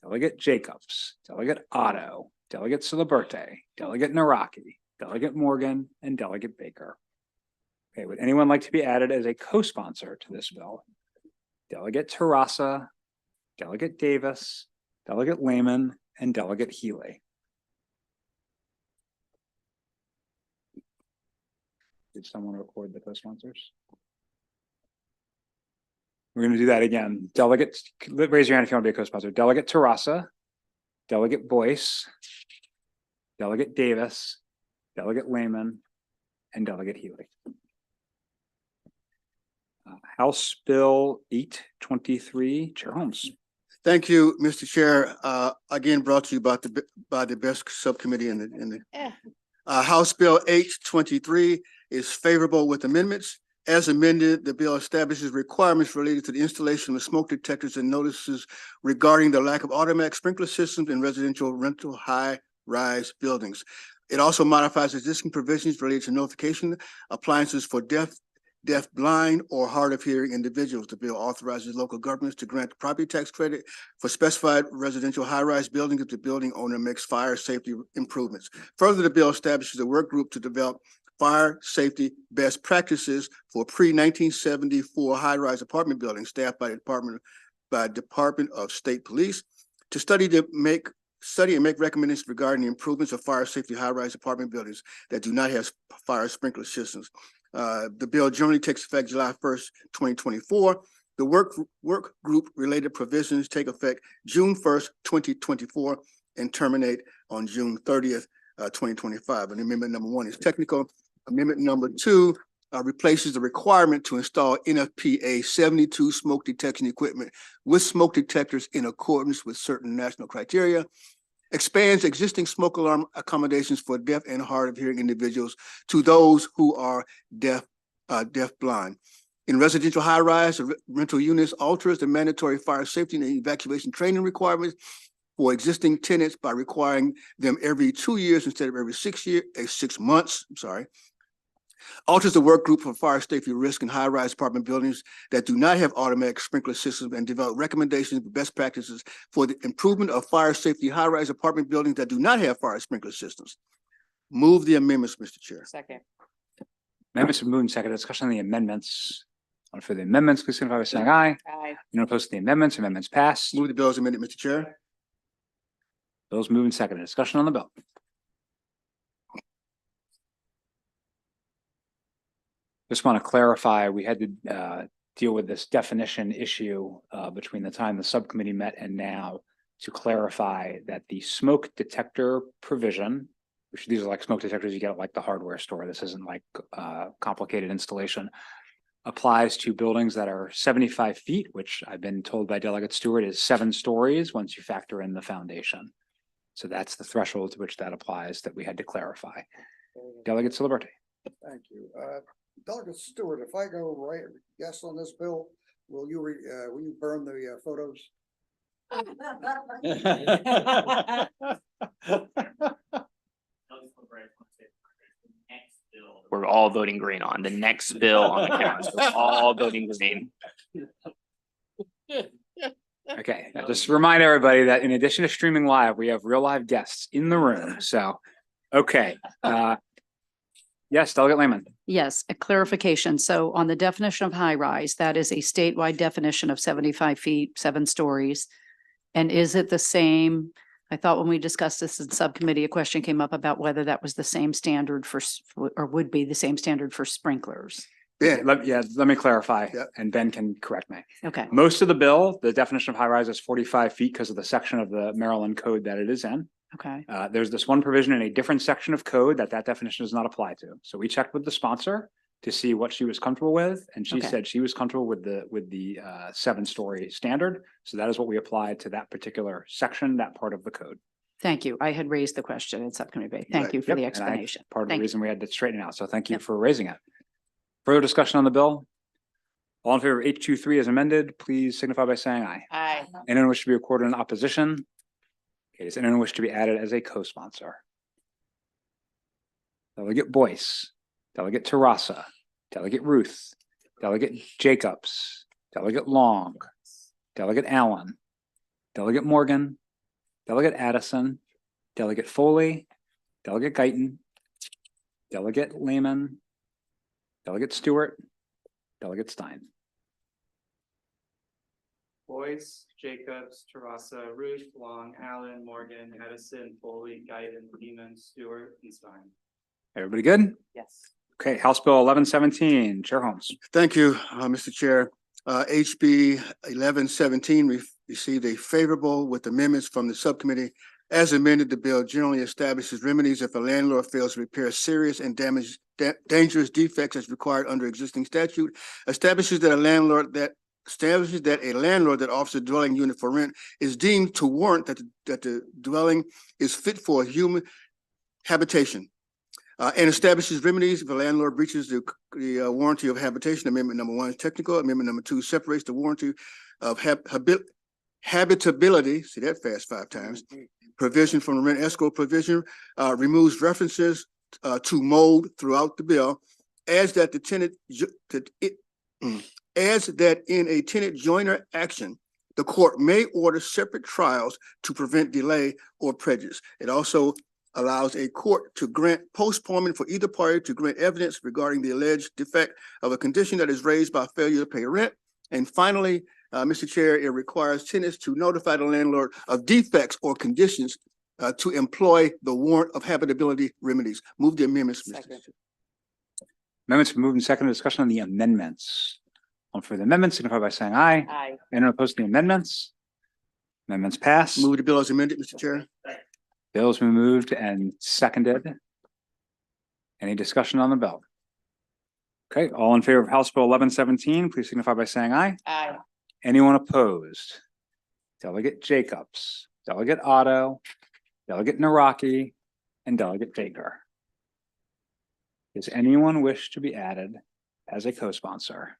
Delegate Jacobs, Delegate Otto, Delegate Silaberte, Delegate Naraki, Delegate Morgan, and Delegate Baker. Okay, would anyone like to be added as a co-sponsor to this bill? Delegate Tarassa, Delegate Davis, Delegate Lehman, and Delegate Healy. Did someone record the co-sponsors? We're going to do that again. Delegate, raise your hand if you want to be a co-sponsor. Delegate Tarassa, Delegate Boyce, Delegate Davis, Delegate Lehman, and Delegate Healy. House Bill 823, Chair Holmes.
Thank you, Mr. Chair. Again, brought to you by the best subcommittee in the. House Bill 823 is favorable with amendments. As amended, the bill establishes requirements related to the installation of smoke detectors and notices regarding the lack of automatic sprinkler systems in residential rental high-rise buildings. It also modifies existing provisions related to notification appliances for deaf, blind, or hard of hearing individuals. The bill authorizes local governments to grant property tax credit for specified residential high-rise buildings if the building owner makes fire safety improvements. Further, the bill establishes a work group to develop fire safety best practices for pre-1974 high-rise apartment buildings staffed by Department of State Police to study and make recommendations regarding the improvements of fire safety high-rise apartment buildings that do not have fire sprinkler systems. The bill generally takes effect July 1st, 2024. The work group related provisions take effect June 1st, 2024 and terminate on June 30th, 2025. And amendment number 1 is technical. Amendment number 2 replaces the requirement to install NFPA 72 smoke detection equipment with smoke detectors in accordance with certain national criteria, expands existing smoke alarm accommodations for deaf and hard of hearing individuals to those who are deaf blind. In residential high-rise rental units, alters the mandatory fire safety and evacuation training requirements for existing tenants by requiring them every 2 years instead of every 6 months. Alters the work group for fire safety risk in high-rise apartment buildings that do not have automatic sprinkler systems and develop recommendations for best practices for the improvement of fire safety high-rise apartment buildings that do not have fire sprinkler systems. Move the amendments, Mr. Chair.
Second.
Amendments have moved and seconded. Discussion on the amendments. On for the amendments, please signify by saying aye.
Aye.
Anyone opposed to the amendments? Amendments passed.
Move the bill as amended, Mr. Chair.
Bills moved and seconded. Discussion on the bill. Just want to clarify, we had to deal with this definition issue between the time the subcommittee met and now to clarify that the smoke detector provision, which these are like smoke detectors you get at like the hardware store. This isn't like complicated installation, applies to buildings that are 75 feet, which I've been told by Delegate Stewart is 7 stories once you factor in the foundation. So that's the threshold to which that applies that we had to clarify. Delegate Siliberti.
Thank you. Delegate Stewart, if I go right, yes on this bill, will you burn the photos?
We're all voting green on the next bill on the calendar. We're all voting green.
Okay, now just remind everybody that in addition to streaming live, we have real live guests in the room. So, okay. Yes, Delegate Lehman.
Yes, a clarification. So on the definition of high rise, that is a statewide definition of 75 feet, 7 stories. And is it the same? I thought when we discussed this in subcommittee, a question came up about whether that was the same standard for, or would be the same standard for sprinklers.
Ben,
Let me clarify,
Yep.
and Ben can correct me.
Okay,
Most of the bill, the definition of high rise is 45 feet because of the section of the Maryland code that it is in.
okay,
There's this one provision in a different section of code that definition does not apply to. So we checked with the sponsor to see what she was comfortable with, and she
Okay.
said she was comfortable with the 7-story standard. So that is what we applied to that particular section, that part of the code.
thank you. I had raised the question in subcommittee. Thank
Right.
you for
Yep,
the
and
explanation.
Part of the
Thank you.
reason we had to straighten it out. So thank you
Yep.
for raising it. Further discussion on the bill? All in favor of H23 as amended, please signify by saying aye.
Aye.
Anyone wish to be recorded in opposition? Okay, does anyone wish to be added as a co-sponsor? Delegate Boyce, Delegate Terrassa, Delegate Ruth, Delegate Jacobs, Delegate Long, Delegate Allen, Delegate Morgan, Delegate Addison, Delegate Foley, Delegate Guyton, Delegate Lehman, Delegate Stewart, Delegate Stein.
Boyce, Jacobs, Terrassa, Ruth, Long, Allen, Morgan, Edison, Foley, Guyton, Lehman, Stewart, and Stein.
Everybody good?
Yes.
Okay, House Bill 1117, Chair Holmes.
thank you, Mr. Chair. HB 1117 received a favorable with amendments from the subcommittee. As amended, the bill generally establishes remedies if a landlord fails to repair serious and dangerous defects as required under existing statute, establishes that a landlord that offers a dwelling unit for rent is deemed to warrant that the dwelling is fit for human habitation. And establishes remedies if a landlord breaches the warranty of habitation. Amendment number 1 is technical. Amendment number 2 separates the warranty of habitability, see that fast 5 times, provision from the rent escrow provision, removes references to mold throughout the bill, adds that in a tenant joiner action, the court may order separate trials to prevent delay or prejudice. It also allows a court to grant postponement for either party to grant evidence regarding the alleged defect of a condition that is raised by failure to pay rent. And finally, Mr. Chair, it requires tenants to notify the landlord of defects or conditions to employ the warrant of habitability remedies. Move the amendments, Mr.
Second.
Chair.
Amendments been moved and seconded. Discussion on the amendments. On for the amendments, signify by saying aye.
Aye.
Anyone opposed to the amendments? Amendments pass.
Move the bill as amended, Mr. Chair.
Bill's been moved and seconded. Any discussion on the bill? Okay, all in favor of House Bill 1117, please signify by saying aye.
Aye.
Anyone opposed? Delegate Jacobs, Delegate Otto, Delegate Naraki, and Delegate Baker. Does anyone wish to be added as a co-sponsor?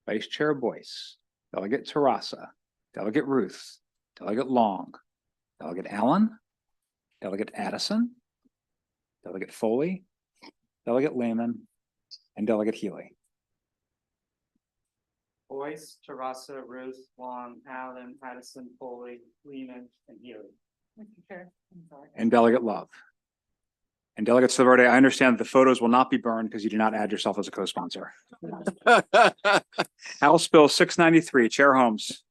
Vice Chair Boyce, Delegate Terrassa, Delegate Ruth, Delegate Long, Delegate Allen, Delegate Addison, Delegate Foley, Delegate Lehman, and Delegate Healy.
Boyce, Terrassa, Ruth, Long, Allen, Addison, Foley, Lehman, and Healy.
And Delegate Love. And Delegate Silverde, I understand that the photos will not be burned because you do not add yourself as a co-sponsor. House Bill 693, Chair Holmes.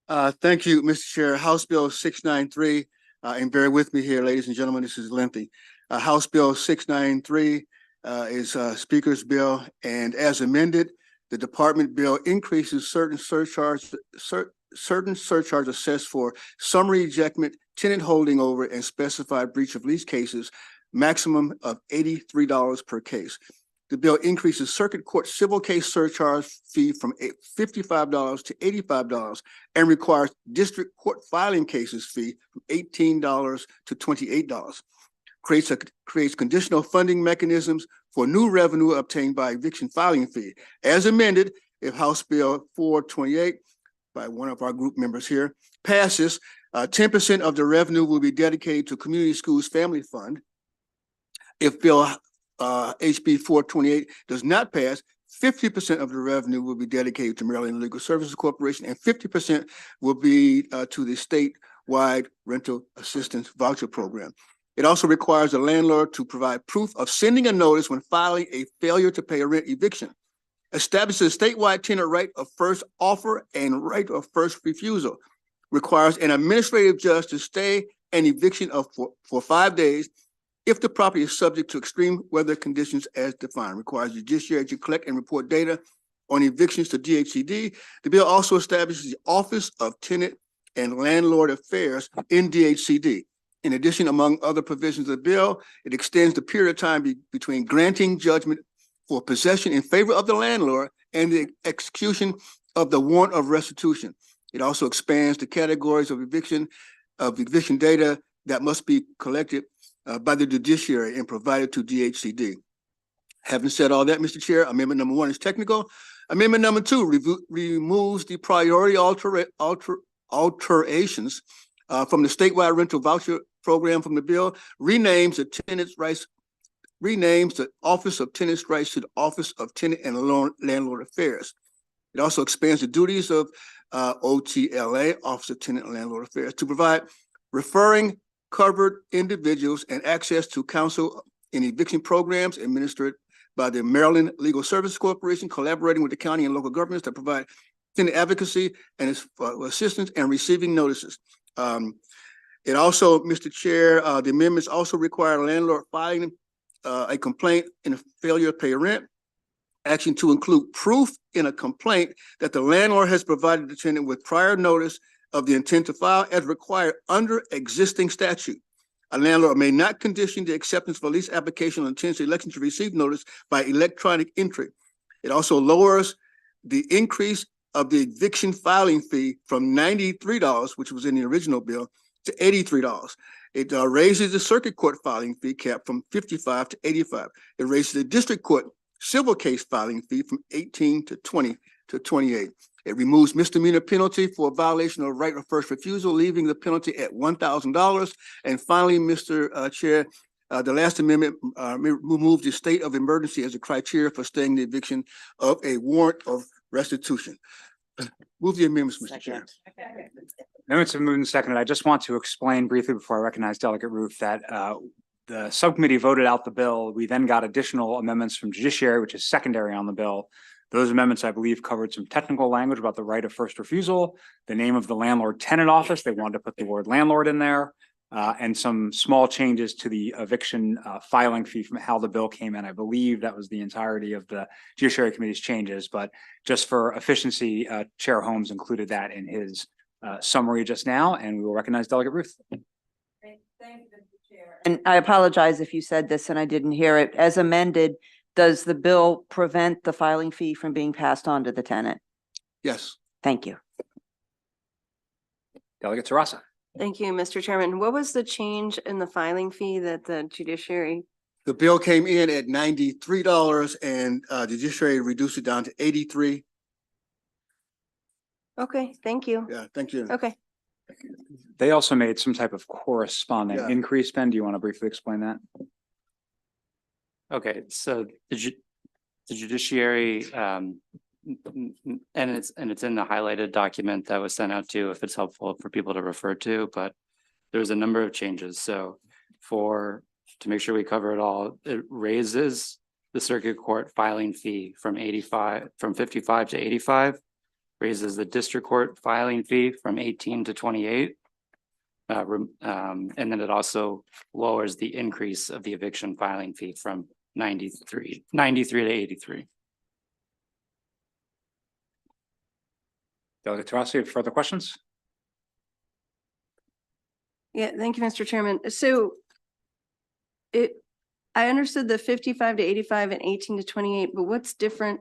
Thank you, Mr. Chair. House Bill 693, and bear with me here, ladies and gentlemen, this is lengthy. House Bill 693 is Speaker's bill, and as amended, the department bill increases certain surcharge assessed for summary ejectment, tenant holding over, and specified breach of lease cases, maximum of $83 per case. The bill increases circuit court civil case surcharge fee from $55 to $85 and requires district court filing cases fee from $18 to $28. Creates conditional funding mechanisms for new revenue obtained by eviction filing fee. As amended, if House Bill 428 by one of our group members here passes, 10% of the revenue will be dedicated to Community Schools Family Fund. If Bill HB 428 does not pass, 50% of the revenue will be dedicated to Maryland Legal Services Corporation, and 50% will be to the statewide rental assistance voucher program. It also requires the landlord to provide proof of sending a notice when filing a failure to pay a rent eviction. Establishes a statewide tenant right of first offer and right of first refusal. Requires an administrative judge to stay an eviction for 5 days if the property is subject to extreme weather conditions as defined. Requires the judiciary to collect and report data on evictions to DHCD. The bill also establishes the Office of Tenant and Landlord Affairs in DHCD. In addition, among other provisions of the bill, it extends the period of time between granting judgment for possession in favor of the landlord and the execution of the warrant of restitution. It also expands the categories of eviction data that must be collected by the judiciary and provided to DHCD. Having said all that, Mr. Chair, amendment number 1 is technical. Amendment number 2 removes the priority alterations from the statewide rental voucher program from the bill, renames the Office of Tenants' Rights to the Office of Tenant and Landlord Affairs. It also expands the duties of OTLA, Office of Tenant and Landlord Affairs, to provide referring covered individuals and access to counsel in eviction programs administered by the Maryland Legal Services Corporation, collaborating with the county and local governments to provide tenant advocacy and assistance and receiving notices. It also, Mr. Chair, the amendments also require a landlord filing a complaint in a failure to pay rent action to include proof in a complaint that the landlord has provided the tenant with prior notice of the intent to file as required under existing statute. A landlord may not condition the acceptance of a lease application on tenant's election to receive notice by electronic entry. It also lowers the increase of the eviction filing fee from $93, which was in the original bill, to $83. It raises the circuit court filing fee cap from $55 to $85. It raises the district court civil case filing fee from $18 to $20 to $28. It removes misdemeanor penalty for violation of right of first refusal, leaving the penalty at $1,000. And finally, Mr. Chair, the last amendment removed the state of emergency as a criteria for staying the eviction of a warrant of restitution. Move the amendments, Mr. Chair.
Amendments have moved and seconded. I just want to explain briefly before I recognize Delegate Roof that the subcommittee voted out the bill. We then got additional amendments from judiciary, which is secondary on the bill. Those amendments, I believe, covered some technical language about the right of first refusal, the name of the landlord tenant office. They wanted to put the word landlord in there, and some small changes to the eviction filing fee from how the bill came in. I believe that was the entirety of the Judiciary Committee's changes, but just for efficiency, Chair Holmes included that in his summary just now, and we will recognize Delegate Ruth.
Thank you, Mr. Chair. And I apologize if you said this and I didn't hear it. As amended, does the bill prevent the filing fee from being passed on to the tenant?
Yes.
Thank you.
Delegate Terrassa.
Thank you, Mr. Chairman. What was the change in the filing fee that the judiciary?
The bill came in at $93 and the judiciary reduced it down to $83.
Okay, thank you.
Yeah, thank you.
Okay.
They also made some type of corresponding
Yeah.
increase. Ben, do you want to briefly explain that?
Okay, so the judiciary, and it's in the highlighted document that was sent out to, if it's helpful for people to refer to, but there's a number of changes. So for to make sure we cover it all, it raises the circuit court filing fee from 55 to 85, raises the district court filing fee from 18 to 28. And then it also lowers the increase of the eviction filing fee from 93 to 83.
Delegate Taurasi, further questions?
Yeah, thank you, Mr. Chairman. So I understood the 55 to 85 and 18 to 28, but what's different?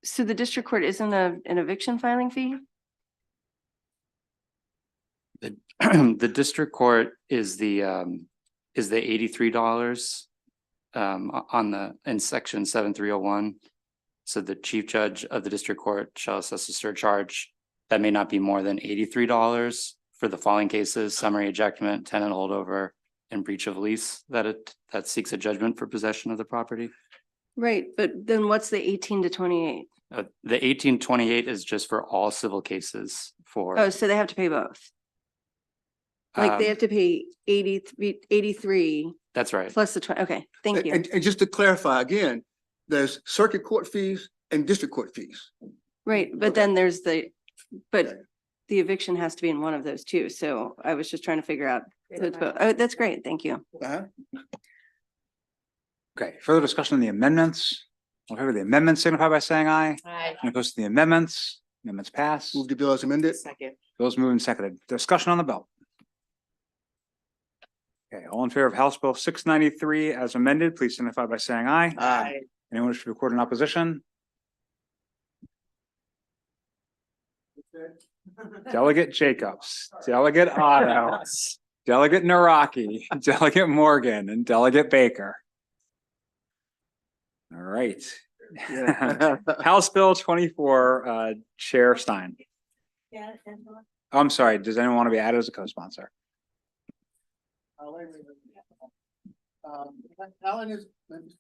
So the district court isn't an eviction filing fee?
The district court is the $83 in section 7301. So the chief judge of the district court shall assess a surcharge that may not be more than $83 for the following cases: summary ejectment, tenant holdover, and breach of lease that seeks a judgment for possession of the property.
Right, but then what's the 18 to 28?
The 1828 is just for all civil cases for.
Oh, so they have to pay both? Like they have to pay 83
That's right.
plus the 20, okay, thank you.
And just to clarify again, there's circuit court fees and district court fees.
Right, but then there's the eviction has to be in one of those too, so I was just trying to figure out. Oh, that's great, thank you.
Okay, further discussion on the amendments. All in favor of the amendments signify by saying aye.
Aye.
Any opposed to the amendments? Amendments pass.
Move the bill as amended.
Second.
Bills moved and seconded. Discussion on the bill. Okay, all in favor of House Bill 693 as amended, please signify by saying aye.
Aye.
Anyone wish to record in opposition? Delegate Jacobs, Delegate Otto, Delegate Naraki, Delegate Morgan, and Delegate Baker. All right. House Bill 24, Chair Stein. I'm sorry, does anyone want to be added as a co-sponsor?
Alan is,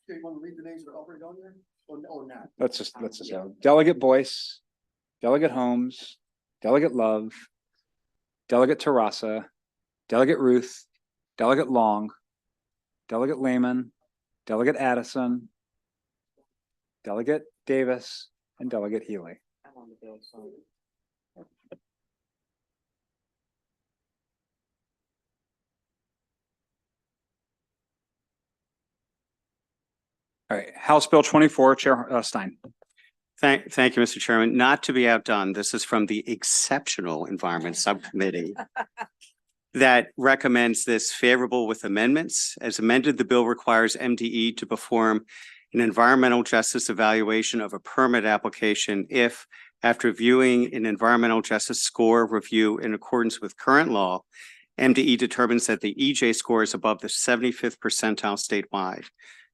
you want to read the names that are already on there or not?
Let's just go. Delegate Boyce, Delegate Holmes, Delegate Love, Delegate Terrassa, Delegate Ruth, Delegate Long, Delegate Lehman, Delegate Addison, Delegate Davis, and Delegate Healy. All right, House Bill 24, Chair Stein.
Thank you, Mr. Chairman. Not to be outdone, this is from the Exceptional Environment Subcommittee that recommends this favorable with amendments. As amended, the bill requires MDE to perform an environmental justice evaluation of a permit application if, after viewing an environmental justice score review in accordance with current law, MDE determines that the EJ score is above the 75th percentile statewide.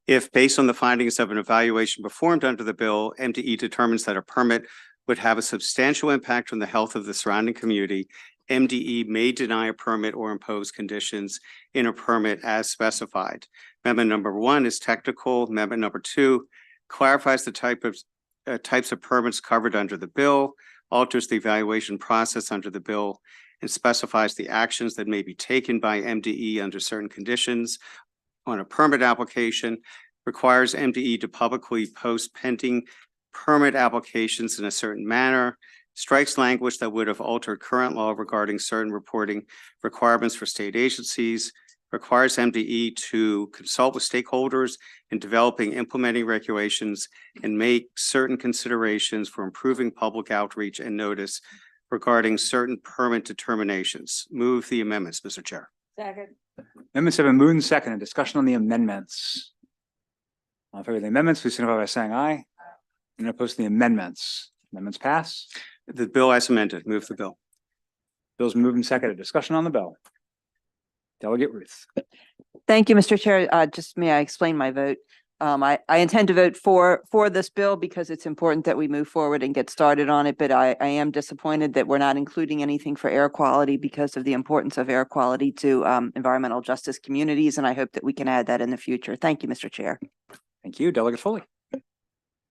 If, based on the findings of an evaluation performed under the bill, MDE determines that a permit would have a substantial impact on the health of the surrounding community, MDE may deny a permit or impose conditions in a permit as specified. Amendment number 1 is technical. Amendment number 2 clarifies the types of permits covered under the bill, alters the evaluation process under the bill, and specifies the actions that may be taken by MDE under certain conditions on a permit application, requires MDE to publicly post pending permit applications in a certain manner, strikes language that would have altered current law regarding certain reporting requirements for state agencies, requires MDE to consult with stakeholders in developing implementing regulations, and make certain considerations for improving public outreach and notice regarding certain permit determinations. Move the amendments, Mr. Chair.
Second.
Amendments have been moved and seconded. Discussion on the amendments. All in favor of the amendments, please signify by saying aye. And opposed to the amendments. Amendments pass.
The bill as amended. Move the bill.
Bills moved and seconded. Discussion on the bill. Delegate Ruth.
Thank you, Mr. Chair. Just may I explain my vote? I intend to vote for this bill because it's important that we move forward and get started on it, but I am disappointed that we're not including anything for air quality because of the importance of air quality to environmental justice communities, and I hope that we can add that in the future. Thank you, Mr. Chair.
Thank you. Delegate Foley.
I'd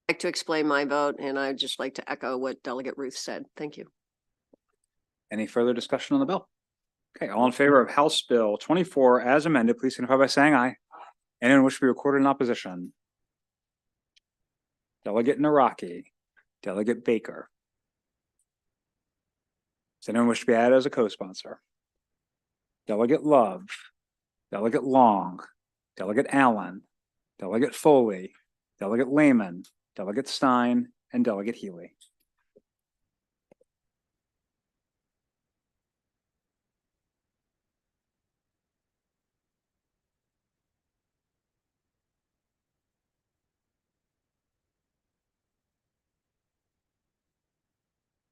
like to explain my vote, and I'd just like to echo what Delegate Ruth said. Thank you.
Any further discussion on the bill? Okay, all in favor of House Bill 24 as amended, please signify by saying aye. Anyone wish to be recorded in opposition? Delegate Naraki, Delegate Baker. Does anyone wish to be added as a co-sponsor? Delegate Love, Delegate Long, Delegate Allen, Delegate Foley, Delegate Lehman, Delegate Stein, and Delegate Healy.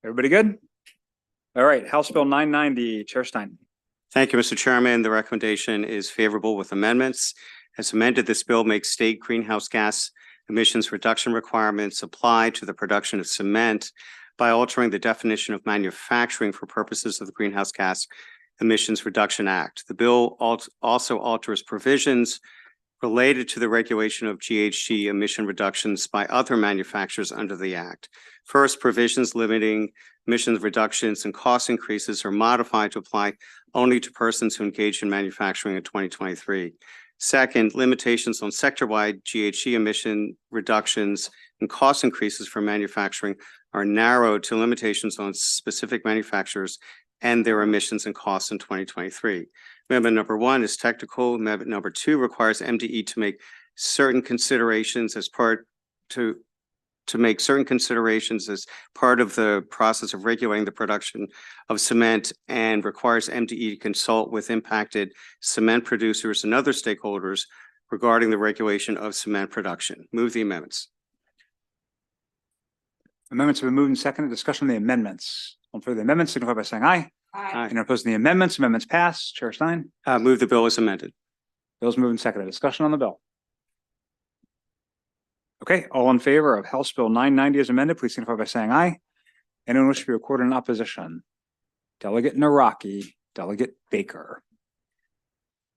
Everybody good? All right, House Bill 990, Chair Stein.
Thank you, Mr. Chairman. The recommendation is favorable with amendments. As amended, this bill makes state greenhouse gas emissions reduction requirements apply to the production of cement by altering the definition of manufacturing for purposes of the Greenhouse Gas Emissions Reduction Act. The bill also alters provisions related to the regulation of GHG emission reductions by other manufacturers under the Act. First, provisions limiting emissions reductions and cost increases are modified to apply only to persons who engage in manufacturing in 2023. Second, limitations on sector-wide GHG emission reductions and cost increases for manufacturing are narrowed to limitations on specific manufacturers and their emissions and costs in 2023. Amendment number 1 is technical. Amendment number 2 requires MDE to make certain considerations as part of the process of regulating the production of cement and requires MDE to consult with impacted cement producers and other stakeholders regarding the regulation of cement production. Move the amendments.
Amendments have been moved and seconded. Discussion on the amendments. All in favor of the amendments, signify by saying aye.
Aye.
And opposed to the amendments, amendments pass. Chair Stein.
Move the bill as amended.
Bill's moved and seconded. Discussion on the bill. Okay, all in favor of House Bill 990 as amended, please signify by saying aye. Anyone wish to be recorded in opposition? Delegate Naraki, Delegate Baker.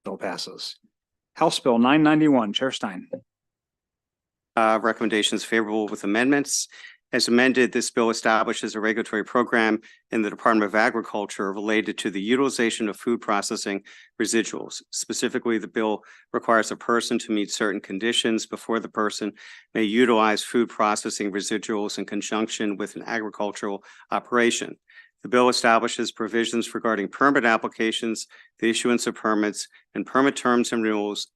Bill passes. House Bill 991, Chair Stein.
Recommendations favorable with amendments. As amended, this bill establishes a regulatory program in the Department of Agriculture related to the utilization of food processing residuals. Specifically, the bill requires a person to meet certain conditions before the person may utilize food processing residuals in conjunction with an agricultural operation. The bill establishes provisions regarding permit applications, the issuance of permits, and permit terms and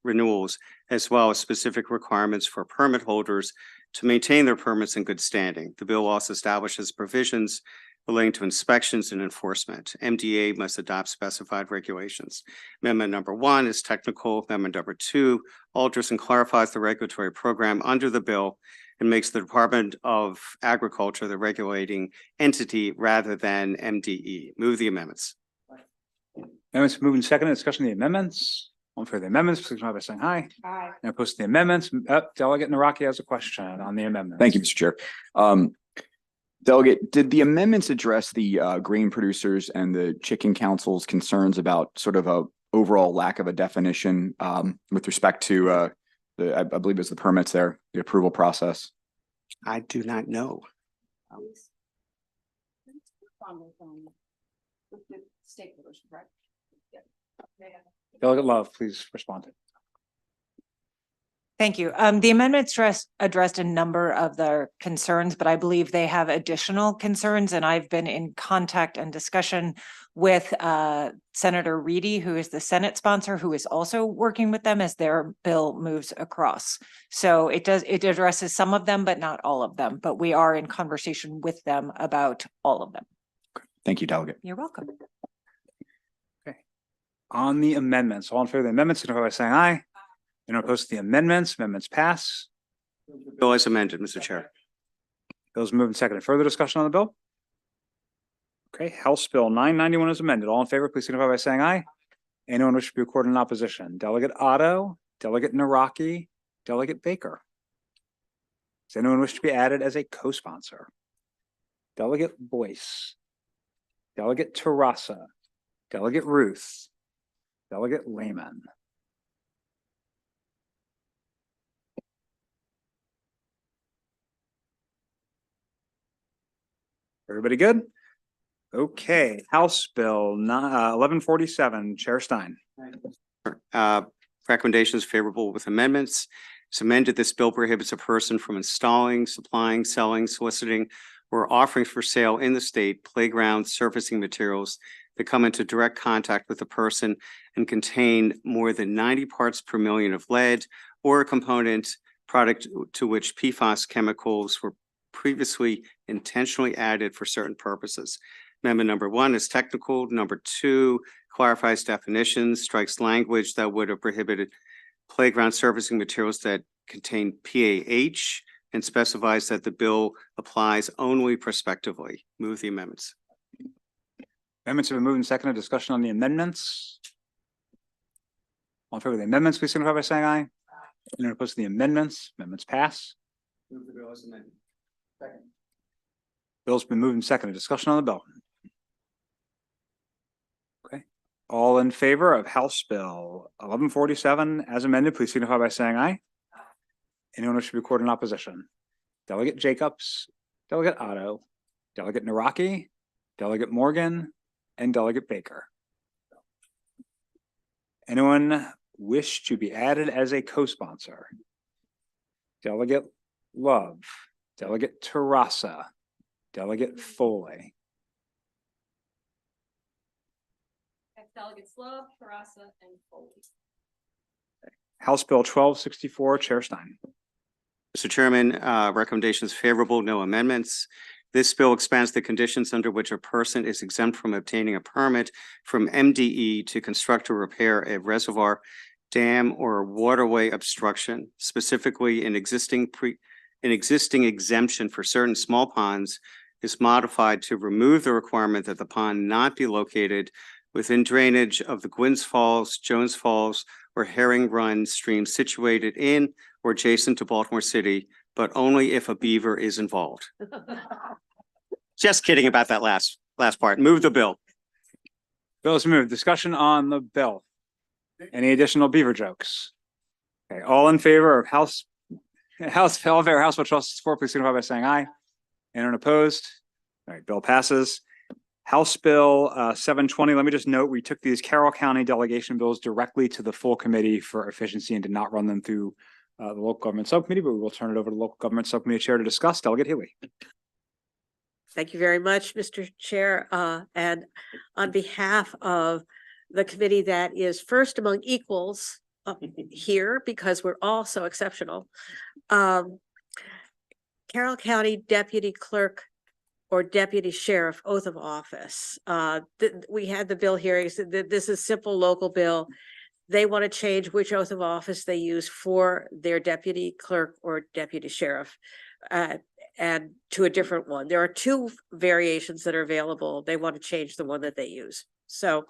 renewals, as well as specific requirements for permit holders to maintain their permits in good standing. The bill also establishes provisions relating to inspections and enforcement. MDA must adopt specified regulations. Amendment number 1 is technical. Amendment number 2 alters and clarifies the regulatory program under the bill and makes the Department of Agriculture the regulating entity rather than MDE. Move the amendments.
Amendments moved and seconded. Discussion on the amendments. All in favor of the amendments, signify by saying aye.
Aye.
And opposed to the amendments, Delegate Naraki has a question on the amendment.
Thank you, Mr. Chair. Delegate, did the amendments address the grain producers and the chicken council's concerns about sort of a overall lack of a definition with respect to I believe it's the permits there, the approval process?
I do not know.
Delegate Love, please respond.
Thank you. The amendments addressed a number of their concerns, but I believe they have additional concerns. And I've been in contact and discussion with Senator Reedy, who is the Senate sponsor, who is also working with them as their bill moves across. So it addresses some of them, but not all of them. But we are in conversation with them about all of them.
Thank you, Delegate.
You're welcome.
Okay. On the amendments, all in favor of the amendments, signify by saying aye. And opposed to the amendments, amendments pass.
Bill as amended, Mr. Chair.
Bill's moved and seconded. Further discussion on the bill? Okay, House Bill 991 is amended. All in favor, please signify by saying aye. Anyone wish to be recorded in opposition? Delegate Otto, Delegate Naraki, Delegate Baker. Does anyone wish to be added as a co-sponsor? Delegate Boyce, Delegate Terrassa, Delegate Ruth, Delegate Lehman. Everybody good? Okay, House Bill 1147, Chair Stein.
Recommendations favorable with amendments. It's amended, this bill prohibits a person from installing, supplying, selling, soliciting, or offering for sale in the state playground surfacing materials that come into direct contact with the person and contain more than 90 parts per million of lead or a component product to which PFAS chemicals were previously intentionally added for certain purposes. Amendment number 1 is technical. Number 2 clarifies definitions, strikes language that would have prohibited playground surfacing materials that contain PAH, and specifies that the bill applies only prospectively. Move the amendments.
Amendments have been moved and seconded. Discussion on the amendments. All in favor of the amendments, please signify by saying aye. Anyone opposed to the amendments? Amendments pass.
Move the bill as amended. Second.
Bill's been moved and seconded. Discussion on the bill. Okay. All in favor of House Bill 1147 as amended, please signify by saying aye. Anyone wish to record in opposition? Delegate Jacobs, Delegate Otto, Delegate Naraki, Delegate Morgan, and Delegate Baker. Anyone wish to be added as a co-sponsor? Delegate Love, Delegate Terrassa, Delegate Foley.
Delegates Love, Terrassa, and Foley.
House Bill 1264, Chair Stein.
Mr. Chairman, recommendations favorable, no amendments. This bill expands the conditions under which a person is exempt from obtaining a permit from MDE to construct or repair a reservoir, dam, or waterway obstruction. Specifically, an existing exemption for certain small ponds is modified to remove the requirement that the pond not be located within drainage of the Gwynns Falls, Jones Falls, or Herring Run streams situated in or adjacent to Baltimore City, but only if a beaver is involved. Just kidding about that last part. Move the bill.
Bill is moved. Discussion on the bill. Any additional beaver jokes? Okay, all in favor of House Bill 1264, please signify by saying aye. Anyone opposed? All right, bill passes. House Bill 720, let me just note, we took these Carroll County delegation bills directly to the full committee for efficiency and did not run them through the local government subcommittee, but we will turn it over to the local government subcommittee chair to discuss. Delegate Healy.
Thank you very much, Mr. Chair. And on behalf of the committee that is first among equals here, because we're all so exceptional, Carroll County Deputy Clerk or Deputy Sheriff oath of office. We had the bill hearings. This is simple local bill. They want to change which oath of office they use for their deputy clerk or deputy sheriff and to a different one. There are 2 variations that are available. They want to change the one that they use. So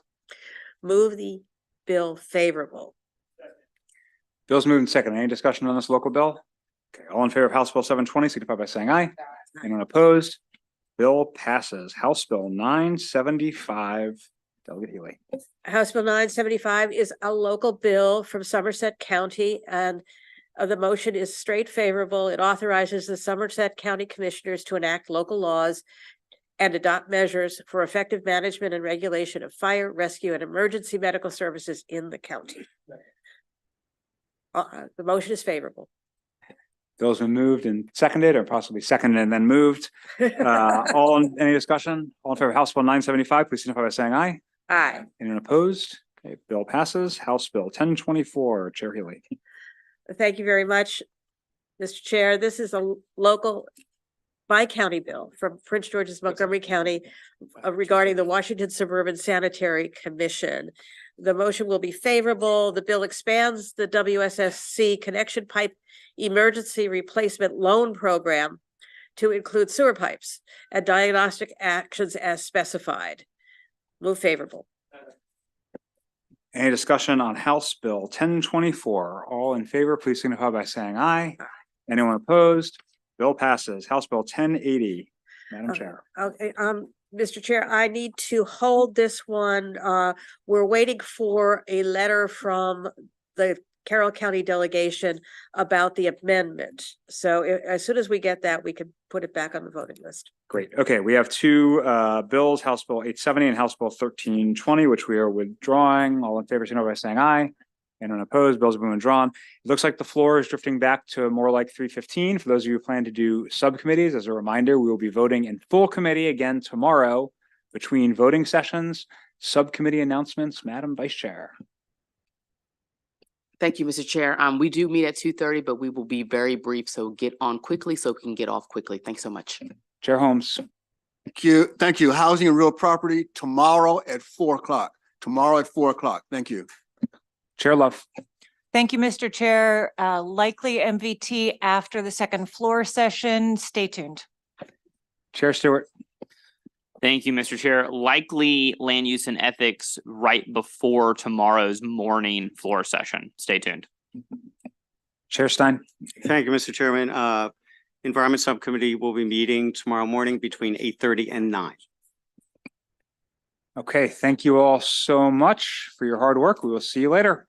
move the bill favorable.
Bill's moved and second. Any discussion on this local bill? Okay, all in favor of House Bill 720, signify by saying aye. Anyone opposed? Bill passes. House Bill 975, Delegate Healy.
House Bill 975 is a local bill from Somerset County, and the motion is straight favorable. It authorizes the Somerset County Commissioners to enact local laws and adopt measures for effective management and regulation of fire, rescue, and emergency medical services in the county. The motion is favorable.
Bill's been moved and seconded, or possibly seconded and then moved. Any discussion? All in favor of House Bill 975, please signify by saying aye.
Aye.
Anyone opposed? Okay, bill passes. House Bill 1024, Chair Healy.
Thank you very much, Mr. Chair. This is a local bi-county bill from Prince George's, Montgomery County regarding the Washington Suburban Sanitary Commission. The motion will be favorable. The bill expands the WSSC connection pipe emergency replacement loan program to include sewer pipes and diagnostic actions as specified. Move favorable.
Any discussion on House Bill 1024? All in favor, please signify by saying aye. Anyone opposed? Bill passes. House Bill 1080, Madam Chair.
Okay, Mr. Chair, I need to hold this one. We're waiting for a letter from the Carroll County delegation about the amendment. So as soon as we get that, we can put it back on the voting list.
Great. Okay, we have two bills, House Bill 870 and House Bill 1320, which we are withdrawing. All in favor, signify by saying aye. Anyone opposed? Bills have been withdrawn. It looks like the floor is drifting back to more like 315. For those of you who plan to do subcommittees, as a reminder, we will be voting in full committee again tomorrow between voting sessions. Subcommittee announcements, Madam Vice Chair.
Thank you, Mr. Chair. We do meet at 2:30, but we will be very brief, so get on quickly so we can get off quickly. Thanks so much.
Chair Holmes.
Thank you. Thank you. Housing and real property tomorrow at 4 o'clock. Tomorrow at 4 o'clock. Thank you.
Chair Love.
Thank you, Mr. Chair. Likely MVT after the second floor session. Stay tuned.
Chair Stewart.
Thank you, Mr. Chair. Likely land use and ethics right before tomorrow's morning floor session. Stay tuned.
Chair Stein.
Thank you, Mr. Chairman. Environment Subcommittee will be meeting tomorrow morning between 8:30 and 9.
Okay, thank you all so much for your hard work. We will see you later.